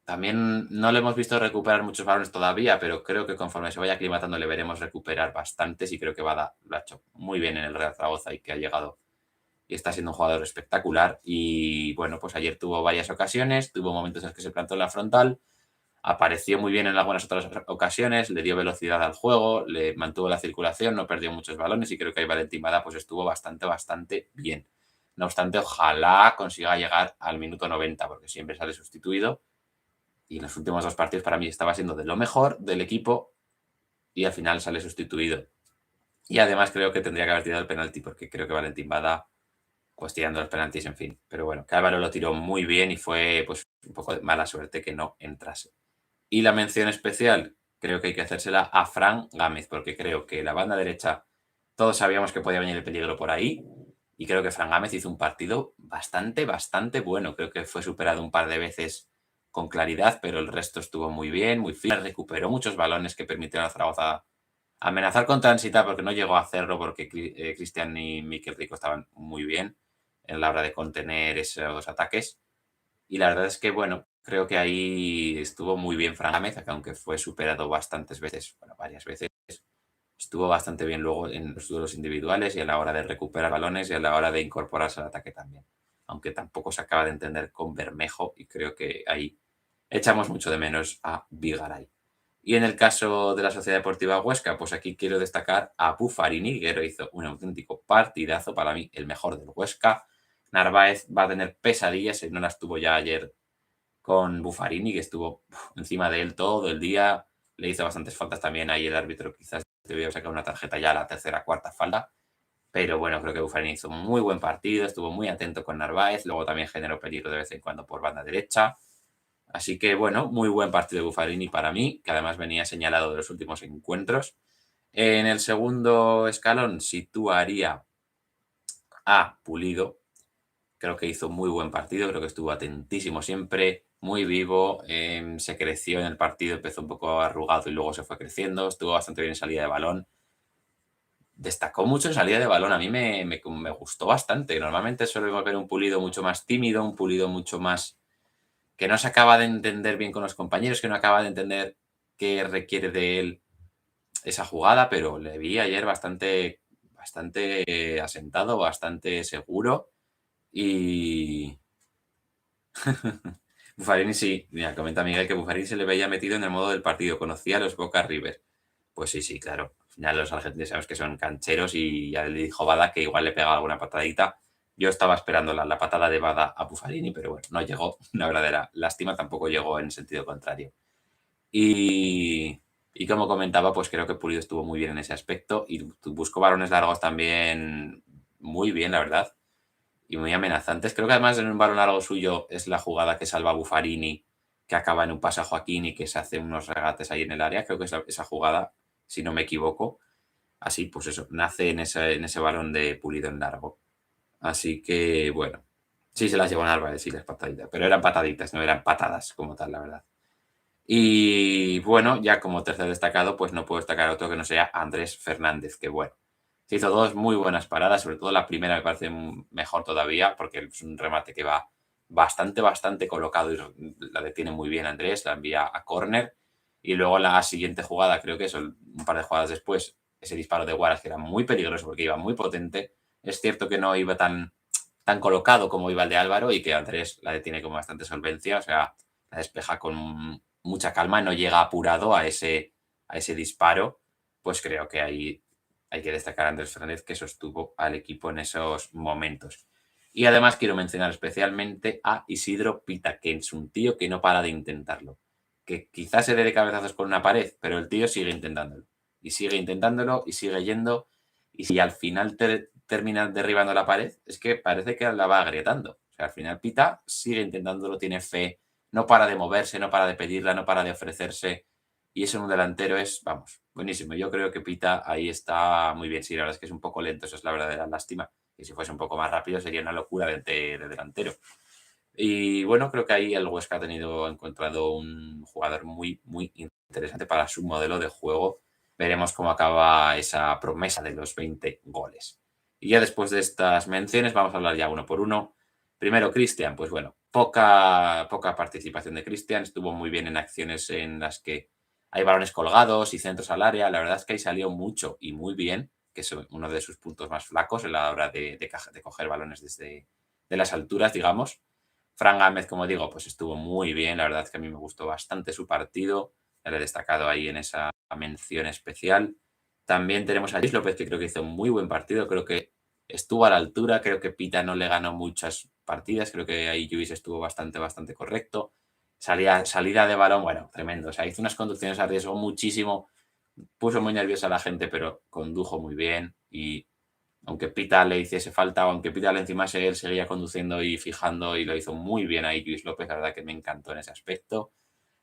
También no le hemos visto recuperar muchos balones todavía, pero creo que conforme se vaya aclimatando le veremos recuperar bastantes y creo que Bada lo ha hecho muy bien en el Real Zaragoza y que ha llegado y está siendo un jugador espectacular. Y bueno, pues ayer tuvo varias ocasiones, tuvo momentos en los que se plantó en la frontal, apareció muy bien en algunas otras ocasiones, le dio velocidad al juego, le mantuvo la circulación, no perdió muchos balones y creo que ahí Valentín Bada pues estuvo bastante bien. No obstante, ojalá consiga llegar al minuto 90 porque siempre sale sustituido y en los últimos dos partidos para mí estaba siendo de lo mejor del equipo y al final sale sustituido. Y además creo que tendría que haber tirado el penalti porque creo que Valentín Bada pues tirando los penaltis, en fin. Pero bueno, que Álvaro lo tiró muy bien y fue pues un poco de mala suerte que no entrase. Y la mención especial creo que hay que hacérsela a Fran Gámez, porque creo que la banda derecha todos sabíamos que podía venir el peligro por ahí y creo que Fran Gámez hizo un partido bastante bueno. Creo que fue superado un par de veces con claridad, pero el resto estuvo muy bien, muy firme, recuperó muchos balones que permitieron a Zaragoza amenazar con Transita porque no llegó a hacerlo porque Cristian y Miquel Rico estaban muy bien en la hora de contener esos ataques. Y la verdad es que, bueno, creo que ahí estuvo muy bien Fran Gámez, que aunque fue superado bastantes veces, bueno, varias veces, estuvo bastante bien luego en los duelos individuales y a la hora de recuperar balones y a la hora de incorporarse al ataque también. Aunque tampoco se acaba de entender con Bermejo y creo que ahí echamos mucho de menos a Vigaray. Y en el caso de la Sociedad Deportiva Huesca, pues aquí quiero destacar a Buffarini, que hizo un auténtico partidazo, para mí el mejor del Huesca. Narváez va a tener pesadillas, si no las tuvo ya ayer con Buffarini, que estuvo encima de él todo el día. Le hizo bastantes faltas también ahí el árbitro, quizás debió sacar una tarjeta ya a la tercera, cuarta falta. Pero bueno, creo que Buffarini hizo un muy buen partido, estuvo muy atento con Narváez, luego también generó peligro de vez en cuando por banda derecha. Así que bueno, muy buen partido de Buffarini para mí, que además venía señalado de los últimos encuentros. En el segundo escalón situaría a Pulido. Creo que hizo muy buen partido, creo que estuvo atentísimo siempre, muy vivo, se creció en el partido, empezó un poco arrugado y luego se fue creciendo, estuvo bastante bien en salida de balón. Destacó mucho en salida de balón, a mí me gustó bastante. Normalmente solemos ver un Pulido mucho más tímido, un Pulido mucho más que no se acaba de entender bien con los compañeros, que no acaba de entender qué requiere de él esa jugada, pero le vi ayer bastante asentado, bastante seguro y Buffarini sí, mira, comenta Miguel que Buffarini se le veía metido en el modo del partido, conocía a los Boca River. Pues sí, sí, claro. Al final los argentinos sabemos que son cancheros y ya le dijo Bada que igual le pegaba alguna patadita. Yo estaba esperando la patada de Bada a Buffarini, pero bueno, no llegó. Una verdadera lástima, tampoco llegó en sentido contrario. Y, y como comentaba, pues creo que Pulido estuvo muy bien en ese aspecto y buscó balones largos también muy bien, la verdad, y muy amenazantes. Creo que además en un balón largo suyo es la jugada que salva a Buffarini, que acaba en un pase a Joaquín y que se hace unos regates ahí en el área. Creo que esa jugada, si no me equivoco, así, pues eso, nace en ese balón de Pulido en largo. Así que, bueno, sí se las llevó Narváez, sí, las pataditas, pero eran pataditas, no eran patadas como tal, la verdad. Y bueno, ya como tercer destacado, pues no puedo destacar otro que no sea Andrés Fernández, que bueno, se hizo dos muy buenas paradas, sobre todo la primera me parece mejor todavía, porque es un remate que va bastante colocado y la detiene muy bien Andrés, la envía a córner. Y luego la siguiente jugada, creo que eso, un par de jugadas después, ese disparo de Guaras que era muy peligroso porque iba muy potente. Es cierto que no iba tan colocado como iba el de Álvaro y que Andrés la detiene con bastante solvencia, o sea, la despeja con mucha calma, no llega apurado a ese disparo, pues creo que ahí hay que destacar a Andrés Fernández que sostuvo al equipo en esos momentos. Y además quiero mencionar especialmente a Isidro Pita, que es un tío que no para de intentarlo. Que quizás se dé de cabezazos con una pared, pero el tío sigue intentándolo. Y sigue intentándolo y sigue yendo. Y si al final termina derribando la pared, es que parece que la va agrietando. O sea, al final Pita sigue intentándolo, tiene fe, no para de moverse, no para de pedirla, no para de ofrecerse. Y eso en un delantero es, vamos, buenísimo. Yo creo que Pita ahí está muy bien. Sí, la verdad es que es un poco lento, eso es la verdadera lástima. Y si fuese un poco más rápido sería una locura de delantero. Y bueno, creo que ahí el Huesca ha encontrado un jugador muy interesante para su modelo de juego veremos cómo acaba esa promesa de los 20 goles. Y ya después de estas menciones vamos a hablar ya uno por uno. Primero, Cristian, pues bueno, poca participación de Cristian, estuvo muy bien en acciones en las que hay balones colgados y centros al área, la verdad es que ahí salió mucho y muy bien, que es uno de sus puntos más flacos en la hora de coger balones desde de las alturas, digamos. Fran Gámez, como digo, pues estuvo muy bien, la verdad es que a mí me gustó bastante su partido, ya le he destacado ahí en esa mención especial. También tenemos a Luis López, que creo que hizo un muy buen partido, creo que estuvo a la altura, creo que Pita no le ganó muchas partidas, creo que ahí Luis estuvo bastante correcto. Salida de balón, bueno, tremendo, o sea, hizo unas conducciones, arriesgó muchísimo, puso muy nerviosa a la gente, pero condujo muy bien y aunque Pita le hiciese falta o aunque Pita le encimase, él seguía conduciendo y fijando y lo hizo muy bien ahí Luis López, la verdad que me encantó en ese aspecto.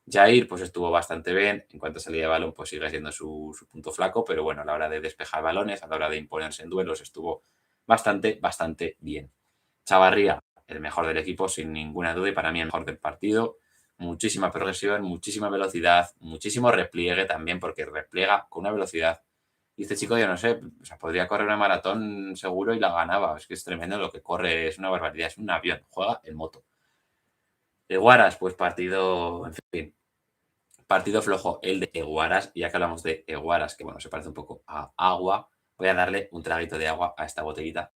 Jair, pues estuvo bastante bien. En cuanto a salida de balón, pues sigue siendo su punto flaco, pero bueno, a la hora de despejar balones, a la hora de imponerse en duelos, estuvo bastante bien. Chavarría, el mejor del equipo, sin ninguna duda, y para mí el mejor del partido. Muchísima progresión, muchísima velocidad, muchísimo repliegue también, porque repliega con una velocidad. Y este chico, yo no sé, o sea, podría correr una maratón seguro y la ganaba. Es que es tremendo lo que corre, es una barbaridad, es un avión, juega en moto. De Guaras, pues partido, en fin, partido flojo el de Eguaras, ya que hablamos de Eguaras, que bueno, se parece un poco a agua, voy a darle un traguito de agua a esta botellita,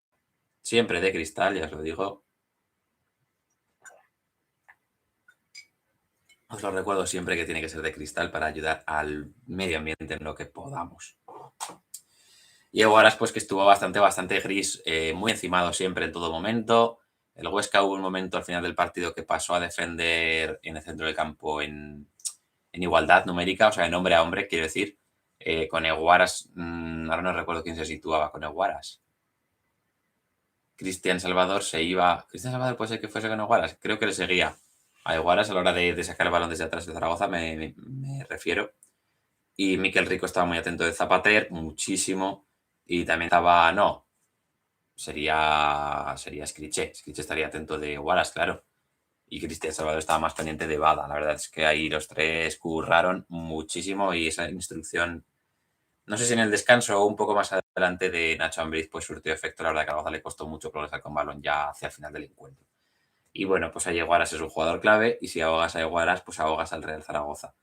siempre de cristal, ya os lo digo, os lo recuerdo siempre que tiene que ser de cristal para ayudar al medio ambiente en lo que podamos. Y Eguaras, pues que estuvo bastante gris, muy encimado siempre en todo momento. El Huesca hubo un momento al final del partido que pasó a defender en el centro del campo en igualdad numérica, o sea, en hombre a hombre, quiero decir, con Eguaras, ahora no recuerdo quién se situaba con Eguaras. Cristian Salvador se iba. Cristian Salvador puede ser que fuese con Eguaras. Creo que le seguía a Eguaras a la hora de sacar el balón desde atrás de Zaragoza, me refiero. Y Miquel Rico estaba muy atento de Zapater, muchísimo. Y también estaba. No, sería Scriche. Scriche estaría atento de Eguaras, claro. Y Cristian Salvador estaba más pendiente de Bada. La verdad es que ahí los tres curraron muchísimo y esa instrucción, no sé si en el descanso o un poco más adelante de Nacho Ambriz, pues surtió efecto. La verdad que a Zaragoza le costó mucho progresar con balón ya hacia el final del encuentro. Y bueno, pues a Yeguaras es un jugador clave y si ahogas a Yeguaras, pues ahogas al Real Zaragoza.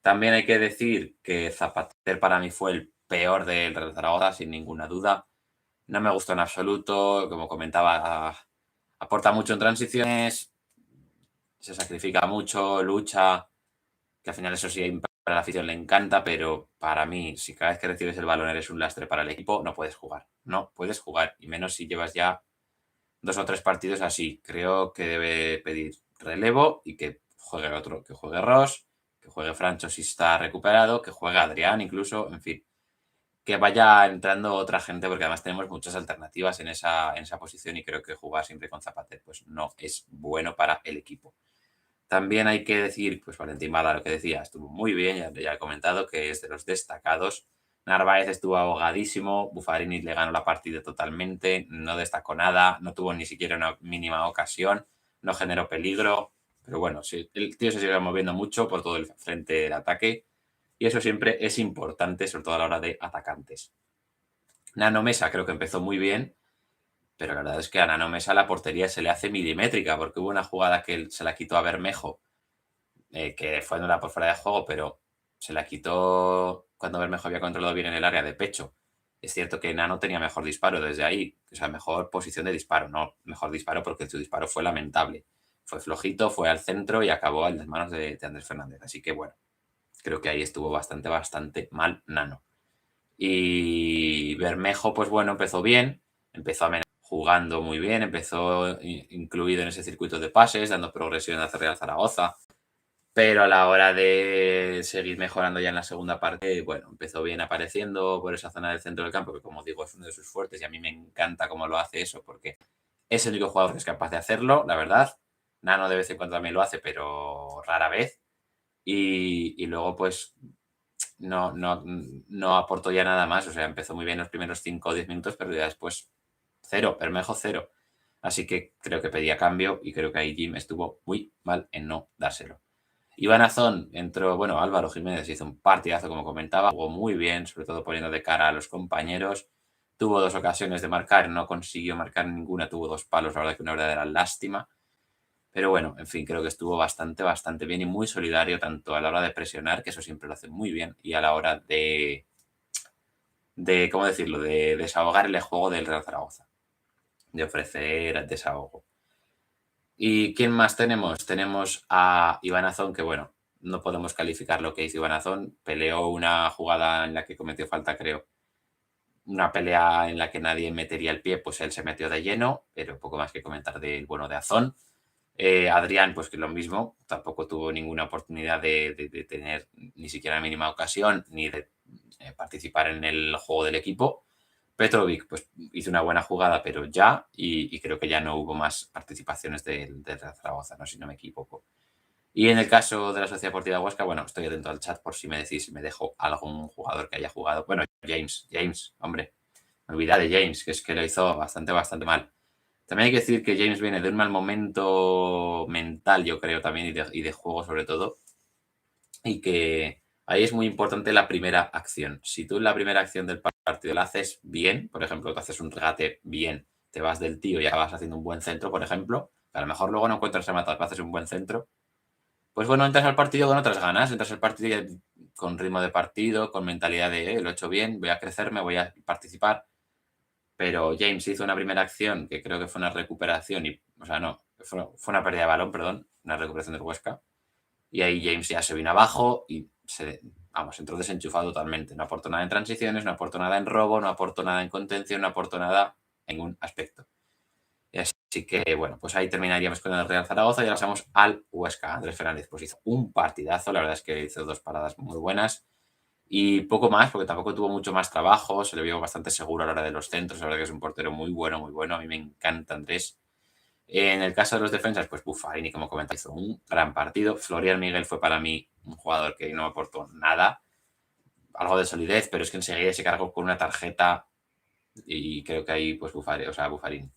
También hay que decir que Zapater para mí fue el peor del Real Zaragoza, sin ninguna duda. No me gustó en absoluto, como comentaba, aporta mucho en transiciones, se sacrifica mucho, lucha, que al final eso sí para la afición le encanta, pero para mí, si cada vez que recibes el balón eres un lastre para el equipo, no puedes jugar. No puedes jugar, y menos si llevas ya 2 o 3 partidos así. Creo que debe pedir relevo y que juegue otro, que juegue Ross, que juegue Francho si está recuperado, que juegue Adrián incluso, en fin, que vaya entrando otra gente, porque además tenemos muchas alternativas en esa posición y creo que jugar siempre con Zapater pues no es bueno para el equipo. También hay que decir, pues Valentín Bada, lo que decía, estuvo muy bien, ya he comentado que es de los destacados. Narváez estuvo ahogadísimo, Buffarini le ganó la partida totalmente, no destacó nada, no tuvo ni siquiera una mínima ocasión, no generó peligro, pero bueno, sí, el tío se sigue moviendo mucho por todo el frente del ataque y eso siempre es importante, sobre todo a la hora de atacantes. Nano Mesa creo que empezó muy bien, pero la verdad es que a Nano Mesa la portería se le hace milimétrica, porque hubo una jugada que él se la quitó a Bermejo, que fue anulada por fuera de juego, pero se la quitó cuando Bermejo había controlado bien en el área de pecho. Es cierto que Nano tenía mejor disparo desde ahí, o sea, mejor posición de disparo, no mejor disparo porque su disparo fue lamentable. Fue flojito, fue al centro y acabó en las manos de Andrés Fernández. Así que bueno, creo que ahí estuvo bastante mal Nano. Y Bermejo, pues bueno, empezó bien, empezó jugando muy bien, empezó incluido en ese circuito de pases, dando progresión hacia Real Zaragoza. Pero a la hora de seguir mejorando ya en la segunda parte, bueno, empezó bien apareciendo por esa zona del centro del campo, que como digo es uno de sus fuertes y a mí me encanta cómo lo hace eso, porque es el único jugador que es capaz de hacerlo, la verdad. Nano de vez en cuando también lo hace, pero rara vez. Y luego pues no aportó ya nada más, o sea, empezó muy bien los primeros 5 o 10 minutos, pero ya después cero, Bermejo cero. Así que creo que pedía cambio y creo que ahí Jim estuvo muy mal en no dárselo. Iván Azón entró, bueno, Álvaro Jiménez hizo un partidazo, como comentaba, jugó muy bien, sobre todo poniendo de cara a los compañeros. Tuvo 2 ocasiones de marcar, no consiguió marcar ninguna, tuvo 2 palos, la verdad que una verdadera lástima. Pero bueno, en fin, creo que estuvo bastante bien y muy solidario, tanto a la hora de presionar, que eso siempre lo hace muy bien, y a la hora de ¿cómo decirlo?, de desahogar el juego del Real Zaragoza, de ofrecer desahogo. ¿Y quién más tenemos? Tenemos a Iván Azón, que bueno, no podemos calificar lo que hizo Iván Azón. Peleó una jugada en la que cometió falta, creo. Una pelea en la que nadie metería el pie, pues él se metió de lleno, pero poco más que comentar del bueno de Azón. Adrián, pues que lo mismo, tampoco tuvo ninguna oportunidad de tener ni siquiera la mínima ocasión, ni de participar en el juego del equipo. Petrovic, pues hizo una buena jugada, pero ya, y creo que ya no hubo más participaciones del Real Zaragoza, no, si no me equivoco. Y en el caso de la Sociedad Deportiva Huesca, bueno, estoy atento al chat por si me decís, si me dejo algún jugador que haya jugado. Bueno, James, hombre, me olvidé de James, que es que lo hizo bastante mal. También hay que decir que James viene de un mal momento mental, yo creo, también, y de juego sobre todo, y que ahí es muy importante la primera acción. Si tú en la primera acción del partido la haces bien, por ejemplo, te haces un regate bien, te vas del tío y acabas haciendo un buen centro, por ejemplo, que a lo mejor luego no encuentras rematar, pero haces un buen centro, pues bueno, entras al partido con otras ganas, entras al partido con ritmo de partido, con mentalidad de lo he hecho bien, voy a crecerme, voy a participar. Pero James hizo una primera acción que creo que fue una recuperación, o sea, no, fue una pérdida de balón, perdón, una recuperación del Huesca. Y ahí James ya se vino abajo y entró desenchufado totalmente. No aportó nada en transiciones, no aportó nada en robo, no aportó nada en contención, no aportó nada en ningún aspecto. Y así que, bueno, pues ahí terminaríamos con el Real Zaragoza y ahora pasamos al Huesca. Andrés Fernández pues hizo un partidazo, la verdad es que hizo 2 paradas muy buenas y poco más, porque tampoco tuvo mucho más trabajo, se le vio bastante seguro a la hora de los centros, la verdad que es un portero muy bueno, a mí me encanta Andrés. En el caso de los defensas, pues Buffarini, como comenté, hizo un gran partido. Florian Miguel fue para mí un jugador que no aportó nada, algo de solidez, pero es que enseguida se cargó con una tarjeta y creo que ahí, pues Buffarini.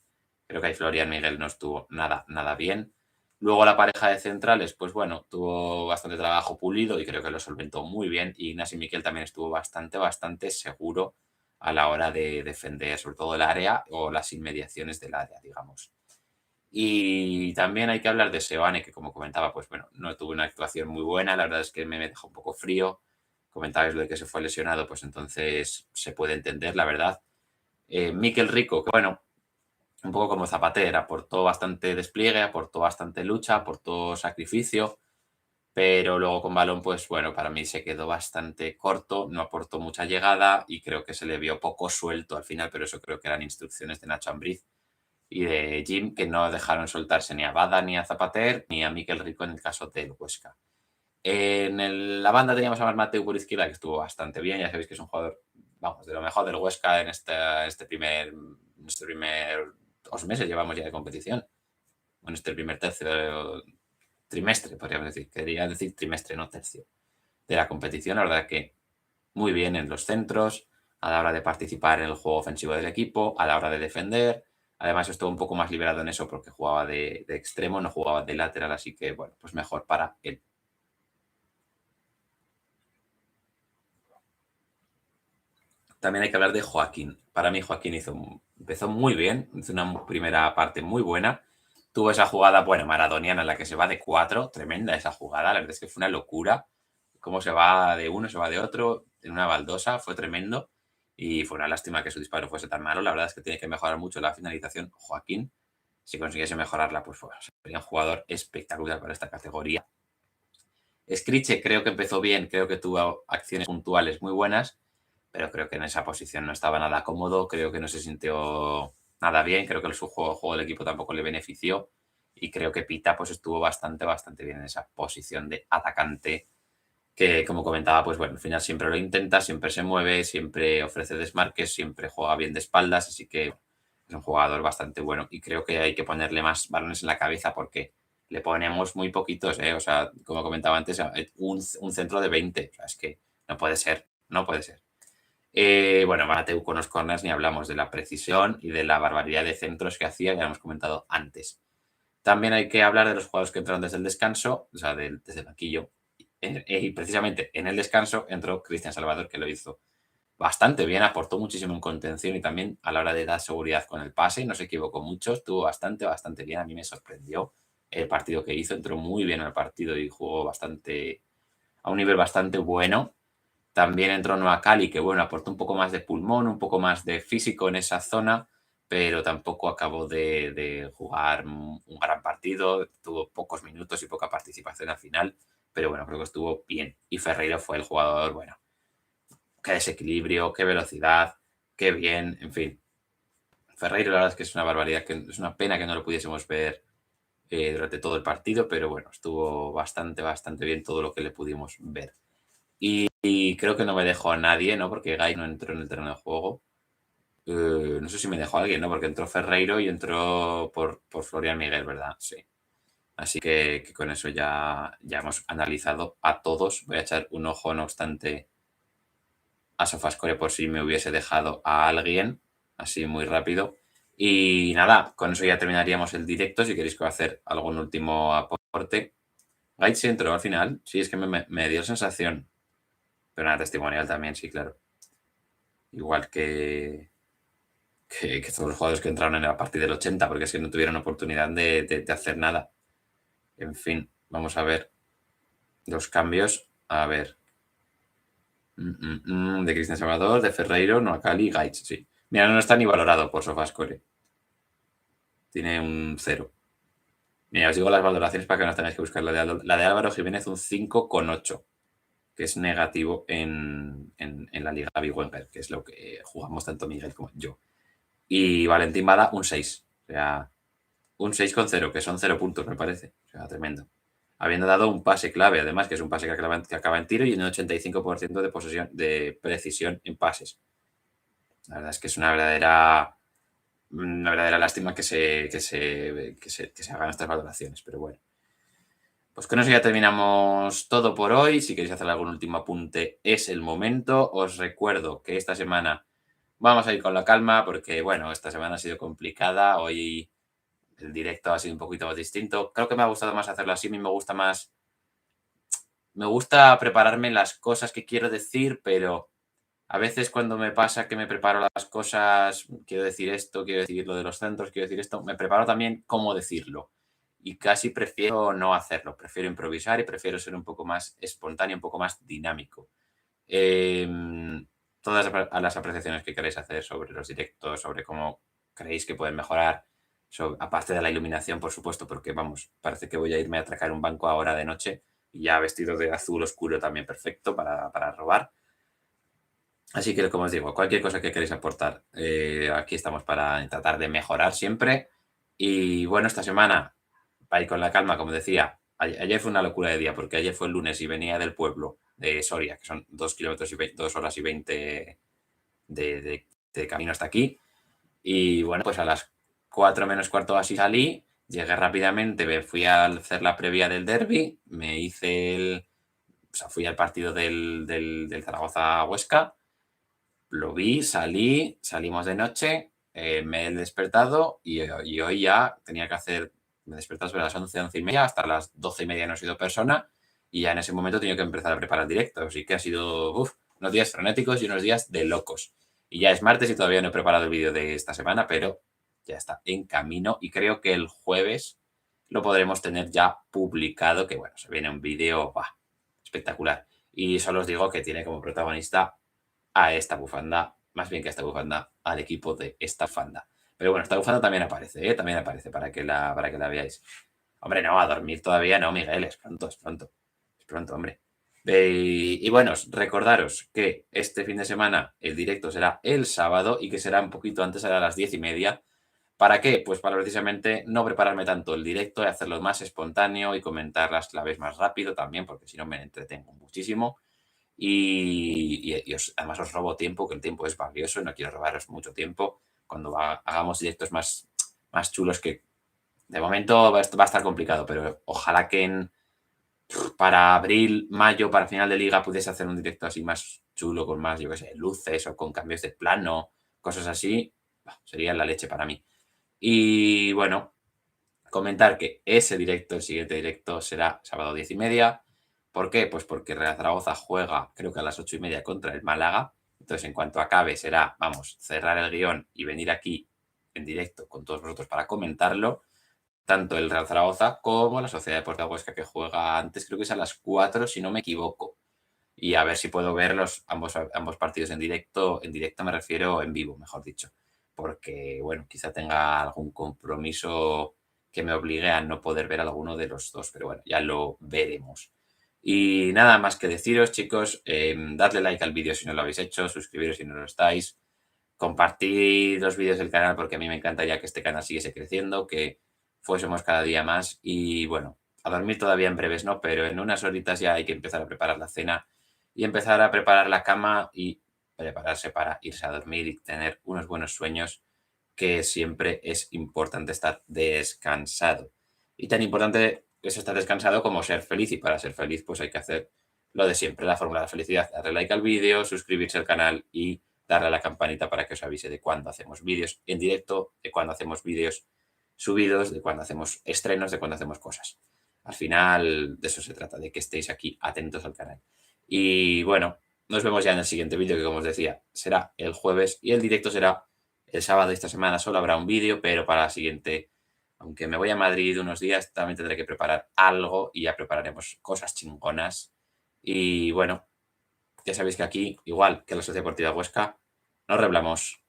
Creo que ahí Florian Miguel no estuvo nada bien. Luego la pareja de centrales, pues bueno, tuvo bastante trabajo pulido y creo que lo solventó muy bien. Y Ignasi Miquel también estuvo bastante seguro a la hora de defender, sobre todo el área o las inmediaciones del área, digamos. Y también hay que hablar de Seoane, que como comentaba, pues bueno, no tuvo una actuación muy buena. La verdad es que me dejó un poco frío. Comentabais lo de que se fue lesionado, pues entonces se puede entender, la verdad. Miquel Rico, que bueno, un poco como Zapater, aportó bastante despliegue, aportó bastante lucha, aportó sacrificio, pero luego con balón, pues bueno, para mí se quedó bastante corto, no aportó mucha llegada y creo que se le vio poco suelto al final, pero eso creo que eran instrucciones de Nacho Ambriz y de Jim, que no dejaron soltarse ni a Bada, ni a Zapater, ni a Miquel Rico en el caso del Huesca. La banda teníamos a Mateu por izquierda, que estuvo bastante bien, ya sabéis que es un jugador, vamos, de lo mejor del Huesca en este primer 2 meses llevamos ya de competición. En este primer tercio trimestre, podríamos decir. Quería decir trimestre, no tercio. De la competición, la verdad que muy bien en los centros, a la hora de participar en el juego ofensivo del equipo, a la hora de defender. Además, estuvo un poco más liberado en eso porque jugaba de extremo, no jugaba de lateral, así que, bueno, pues mejor para él. También hay que hablar de Joaquín. Para mí, Joaquín empezó muy bien, hizo una primera parte muy buena. Tuvo esa jugada, bueno, maradoniana en la que se va de 4, tremenda esa jugada, la verdad es que fue una locura. Cómo se va de uno, se va de otro, en una baldosa, fue tremendo. Y fue una lástima que su disparo fuese tan malo. La verdad es que tiene que mejorar mucho la finalización Joaquín. Si consiguiese mejorarla, pues sería un jugador espectacular para esta categoría. Scriche creo que empezó bien, creo que tuvo acciones puntuales muy buenas, pero creo que en esa posición no estaba nada cómodo, creo que no se sintió nada bien, creo que su juego del equipo tampoco le benefició y creo que Pita pues estuvo bastante bien en esa posición de atacante que, como comentaba, pues bueno, al final siempre lo intenta, siempre se mueve, siempre ofrece desmarques, siempre juega bien de espaldas, así que es un jugador bastante bueno y creo que hay que ponerle más balones en la cabeza porque le ponemos muy poquitos, ¿eh? O sea, como comentaba antes, un centro de 20, o sea, es que no puede ser. Bueno, Mateu con los corners ni hablamos de la precisión y de la barbaridad de centros que hacía, ya hemos comentado antes. También hay que hablar de los jugadores que entraron desde el descanso, o sea, desde el banquillo. Y precisamente en el descanso entró Cristian Salvador, que lo hizo bastante bien, aportó muchísimo en contención y también a la hora de dar seguridad con el pase, no se equivocó mucho, estuvo bastante bien, a mí me sorprendió el partido que hizo, entró muy bien al partido y jugó bastante, a un nivel bastante bueno. También entró Noah Cali, que bueno, aportó un poco más de pulmón, un poco más de físico en esa zona, pero tampoco acabó de jugar un gran partido, tuvo pocos minutos y poca participación al final, pero bueno, creo que estuvo bien. Y Ferreiro fue el jugador, bueno, qué desequilibrio, qué velocidad, qué bien, en fin. Ferreiro la verdad es que es una barbaridad, que es una pena que no lo pudiésemos ver durante todo el partido, pero bueno, estuvo bastante bien todo lo que le pudimos ver. Y creo que no me dejó a nadie, ¿no? Porque Gai no entró en el terreno de juego. No sé si me dejó a alguien, ¿no? Porque entró Ferreiro y entró por Florian Miguel, ¿verdad? Sí. Así que con eso ya hemos analizado a todos. Voy a echar un ojo, no obstante, a Sofascore por si me hubiese dejado a alguien, así muy rápido. Y nada, con eso ya terminaríamos el directo. Si queréis hacer algún último aporte. Gaich se entró al final. Sí, es que me dio sensación. Pero nada, testimonial también, sí, claro. Igual que todos los jugadores que entraron a partir del 80, porque es que no tuvieron oportunidad de hacer nada. En fin, vamos a ver los cambios. A ver. De Cristian Salvador, de Ferreiro, Noakali y Gaich, sí. Mira, no está ni valorado por Sofascore. Tiene un 0. Mira, os digo las valoraciones para que no tengáis que buscar la de Álvaro Jiménez, un 5,8, que es negativo en la Liga Biwenger, que es lo que jugamos tanto Miguel como yo. Y Valentín Bada, un 6. O sea, un 6,0, que son 0 puntos, me parece. O sea, tremendo. Habiendo dado un pase clave, además, que es un pase que acaba en tiro y un 85% de posesión, de precisión en pases. La verdad es que es una verdadera lástima que se hagan estas valoraciones, pero bueno. Pues con eso ya terminamos todo por hoy. Si queréis hacer algún último apunte, es el momento. Os recuerdo que esta semana vamos a ir con la calma porque, bueno, esta semana ha sido complicada. Hoy el directo ha sido un poquito más distinto. Creo que me ha gustado más hacerlo así. A mí me gusta prepararme las cosas que quiero decir, pero a veces cuando me pasa que me preparo las cosas, quiero decir esto, quiero decir lo de los centros, quiero decir esto, me preparo también cómo decirlo. Y casi prefiero no hacerlo, prefiero improvisar y prefiero ser un poco más espontáneo, un poco más dinámico. Todas las apreciaciones que queréis hacer sobre los directos, sobre cómo creéis que pueden mejorar, aparte de la iluminación, por supuesto, porque vamos, parece que voy a irme a atracar un banco ahora de noche y ya vestido de azul oscuro también perfecto para robar. Así que, como os digo, cualquier cosa que queréis aportar, aquí estamos para tratar de mejorar siempre. Y bueno, esta semana, para ir con la calma, como decía, ayer fue una locura de día, porque ayer fue el lunes y venía del pueblo de Soria, que son 2 kilómetros y 2 horas y 20 de camino hasta aquí. Y bueno, pues a las 4 menos cuarto así salí, llegué rápidamente, me fui a hacer la previa del derby, me hice o sea, fui al partido del Zaragoza-Huesca, lo vi, salimos de noche, me he despertado y hoy ya tenía que hacer, me he despertado sobre las 11:30, hasta las 12:30 no he sido persona y ya en ese momento he tenido que empezar a preparar directos. Así que ha sido unos días frenéticos y unos días de locos. Y ya es martes y todavía no he preparado el vídeo de esta semana, pero ya está en camino y creo que el jueves lo podremos tener ya publicado, que bueno, se viene un vídeo espectacular. Y solo os digo que tiene como protagonista a esta bufanda, más bien que a esta bufanda, al equipo de esta bufanda. Pero bueno, esta bufanda también aparece, también aparece para que la veáis. Hombre, no, a dormir todavía no, Miguel, es pronto, es pronto, hombre. Y bueno, recordaros que este fin de semana el directo será el sábado y que será un poquito antes, será a las 10:30. ¿Para qué? Pues para precisamente no prepararme tanto el directo y hacerlo más espontáneo y comentar las claves más rápido también, porque si no me entretengo muchísimo. Y además os robo tiempo, que el tiempo es valioso y no quiero robaros mucho tiempo. Cuando hagamos directos más chulos, que de momento va a estar complicado, pero ojalá que para abril, mayo, para final de liga, pudiese hacer un directo así más chulo, con más, yo qué sé, luces o con cambios de plano, cosas así, sería la leche para mí. Y bueno, Comentar que ese directo, el siguiente directo, será sábado 10:30. ¿Por qué? Pues porque Real Zaragoza juega, creo que a las 8:30 contra el Málaga. Entonces, en cuanto acabe, será, vamos, cerrar el guión y venir aquí en directo con todos vosotros para comentarlo. Tanto el Real Zaragoza como la Sociedad Deportiva Huesca, que juega antes, creo que es a las 4, si no me equivoco. Y a ver si puedo ver ambos partidos en directo. En directo me refiero en vivo, mejor dicho. Porque, bueno, quizá tenga algún compromiso que me obligue a no poder ver alguno de los dos. Pero bueno, ya lo veremos. Y nada más que deciros, chicos, dadle like al vídeo si no lo habéis hecho, suscribiros si no lo estáis, compartid los vídeos del canal porque a mí me encantaría que este canal siguiese creciendo, que fuésemos cada día más y bueno, a dormir todavía en breves no, pero en unas horitas ya hay que empezar a preparar la cena y empezar a preparar la cama y prepararse para irse a dormir y tener unos buenos sueños, que siempre es importante estar descansado. Y tan importante es estar descansado como ser feliz, y para ser feliz pues hay que hacer lo de siempre, la fórmula de la felicidad: darle like al vídeo, suscribirse al canal y darle a la campanita para que os avise de cuando hacemos vídeos en directo, de cuando hacemos vídeos subidos, de cuando hacemos estrenos, de cuando hacemos cosas. Al final de eso se trata, de que estéis aquí atentos al canal. Y bueno, nos vemos ya en el siguiente vídeo, que como os decía, será el jueves y el directo será el sábado. Esta semana solo habrá un vídeo, pero para la siguiente, aunque me voy a Madrid unos días, también tendré que preparar algo y ya prepararemos cosas chingonas. Y bueno, ya sabéis que aquí, igual que la Sociedad Deportiva Huesca, nos reblamos.